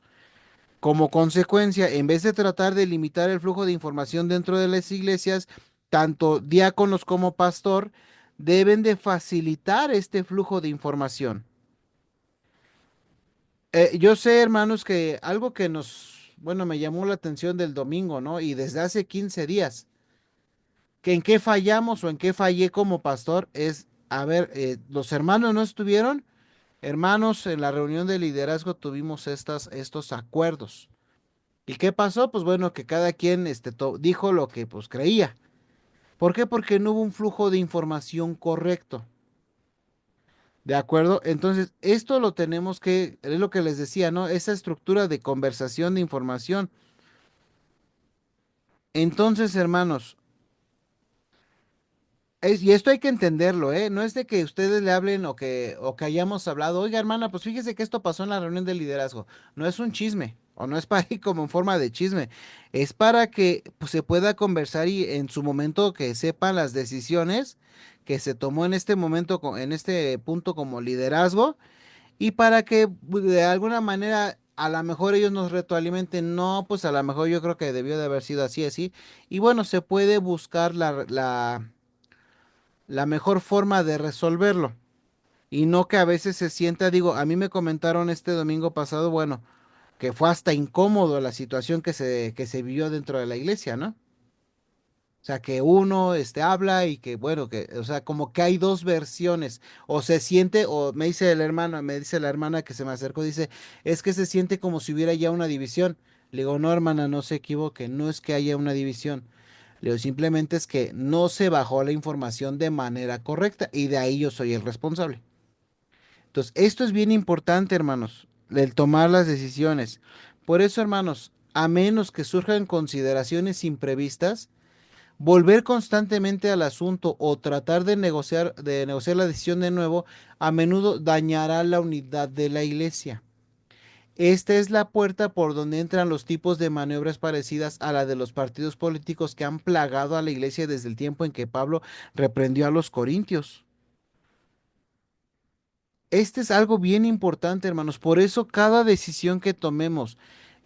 Como consecuencia, en vez de tratar de limitar el flujo de información dentro de las iglesias, tanto diáconos como pastor deben de facilitar este flujo de información. Yo sé, hermanos, que algo que bueno, me llamó la atención del domingo, ¿no? Y desde hace 15 días, que en qué fallamos o en qué fallé como pastor es, a ver, los hermanos no estuvieron. Hermanos, en la reunión de liderazgo tuvimos estos acuerdos. ¿Y qué pasó? Pues bueno, que cada quien dijo lo que pues creía. ¿Por qué? Porque no hubo un flujo de información correcto. ¿De acuerdo? Entonces, esto lo tenemos que, es lo que les decía, ¿no? Esa estructura de conversación de información. Entonces, hermanos, y esto hay que entenderlo, ¿eh? No es de que ustedes le hablen o que hayamos hablado, oiga, hermana, pues fíjese que esto pasó en la reunión de liderazgo. No es un chisme, o no es para ir como en forma de chisme. Es para que pues, se pueda conversar y en su momento que sepan las decisiones que se tomó en este momento, en este punto como liderazgo, y para que de alguna manera a lo mejor ellos nos retroalimenten. No, pues a lo mejor yo creo que debió de haber sido así, así. Y bueno, se puede buscar la mejor forma de resolverlo. Y no que a veces se sienta, digo, a mí me comentaron este domingo pasado, bueno, que fue hasta incómodo la situación que se vivió dentro de la iglesia, ¿no? O sea, que uno habla y que, bueno, que, o sea, como que hay dos versiones. O se siente, o me dice el hermano, me dice la hermana que se me acercó, dice, es que se siente como si hubiera ya una división. Le digo, no, hermana, no se equivoque, no es que haya una división. Le digo, simplemente es que no se bajó la información de manera correcta y de ahí yo soy el responsable. Entonces, esto es bien importante, hermanos, el tomar las decisiones. Por eso, hermanos, a menos que surjan consideraciones imprevistas, volver constantemente al asunto o tratar de negociar la decisión de nuevo, a menudo dañará la unidad de la iglesia. Esta es la puerta por donde entran los tipos de maniobras parecidas a la de los partidos políticos que han plagado a la iglesia desde el tiempo en que Pablo reprendió a los corintios. Este es algo bien importante, hermanos. Por eso cada decisión que tomemos,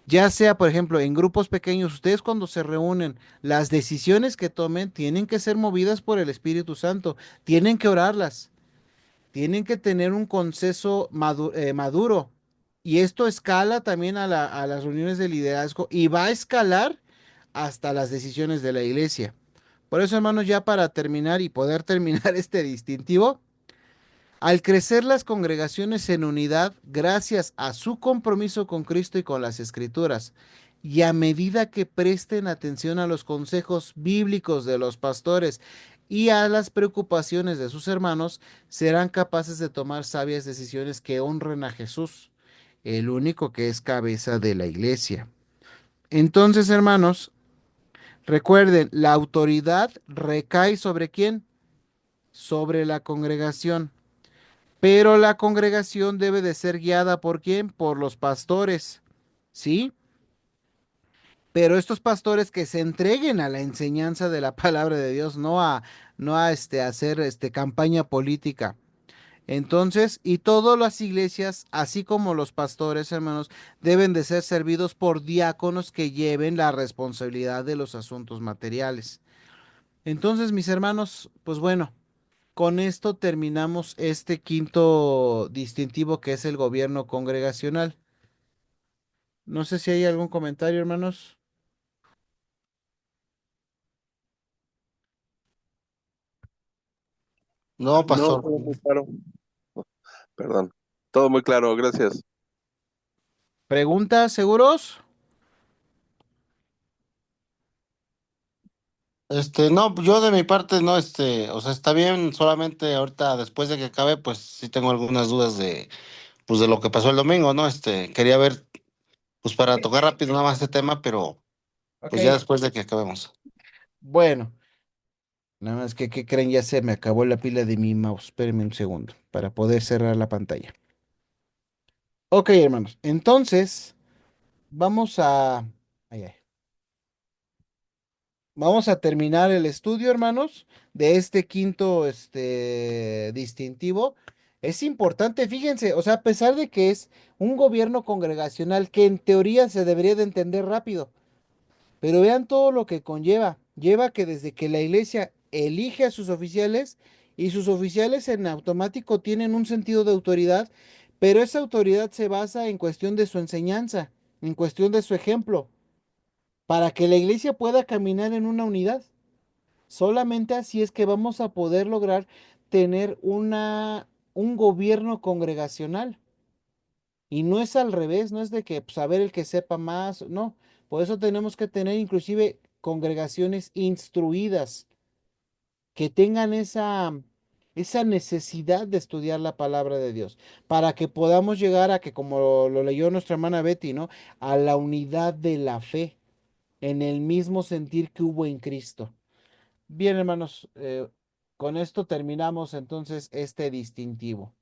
ya sea, por ejemplo, en grupos pequeños, ustedes cuando se reúnen, las decisiones que tomen tienen que ser movidas por el Espíritu Santo, tienen que orarlas, tienen que tener un consenso maduro. Y esto escala también a las reuniones de liderazgo y va a escalar hasta las decisiones de la iglesia. Por eso, hermanos, ya para terminar y poder terminar este distintivo, al crecer las congregaciones en unidad, gracias a su compromiso con Cristo y con las Escrituras, y a medida que presten atención a los consejos bíblicos de los pastores y a las preocupaciones de sus hermanos, serán capaces de tomar sabias decisiones que honren a Jesús, el único que es cabeza de la iglesia. Entonces, hermanos, recuerden, la autoridad recae ¿sobre quién? Sobre la congregación. Pero la congregación debe de ser guiada ¿por quién? Por los pastores, ¿sí? Pero estos pastores que se entreguen a la enseñanza de la palabra de Dios, no a hacer campaña política. Entonces, y todas las iglesias, así como los pastores, hermanos, deben de ser servidos por diáconos que lleven la responsabilidad de los asuntos materiales. Entonces, mis hermanos, pues bueno. Con esto terminamos este quinto distintivo que es el gobierno congregacional. No sé si hay algún comentario, hermanos. No, No, pastor. todo muy claro. Perdón. Todo muy claro, gracias. ¿Preguntas, seguros? No, yo de mi parte no, o sea, está bien, solamente ahorita después de que acabe, pues sí tengo algunas dudas pues de lo que pasó el domingo, ¿no? Quería ver, pues para tocar rápido nada más este tema, pero Ok, pues ya después de que acabemos. bueno, nada más que, ¿qué creen? Ya se me acabó la pila de mi mouse. Espérenme un segundo para poder cerrar la pantalla. Ok, hermanos, entonces vamos a... ay, ay. Vamos a terminar el estudio, hermanos, de este quinto, distintivo. Es importante, fíjense, o sea, a pesar de que es un gobierno congregacional que en teoría se debería de entender rápido, pero vean todo lo que conlleva. Lleva que desde que la iglesia elige a sus oficiales y sus oficiales en automático tienen un sentido de autoridad, pero esa autoridad se basa en cuestión de su enseñanza, en cuestión de su ejemplo, para que la iglesia pueda caminar en una unidad. Solamente así es que vamos a poder lograr tener un gobierno congregacional. Y no es al revés, no es de que pues, a ver el que sepa más, no. Por eso tenemos que tener inclusive congregaciones instruidas, que tengan esa necesidad de estudiar la palabra de Dios, para que podamos llegar a que, como lo leyó nuestra hermana Betty, ¿no? A la unidad de la fe, en el mismo sentir que hubo en Cristo. Bien, hermanos, con esto terminamos entonces este distintivo.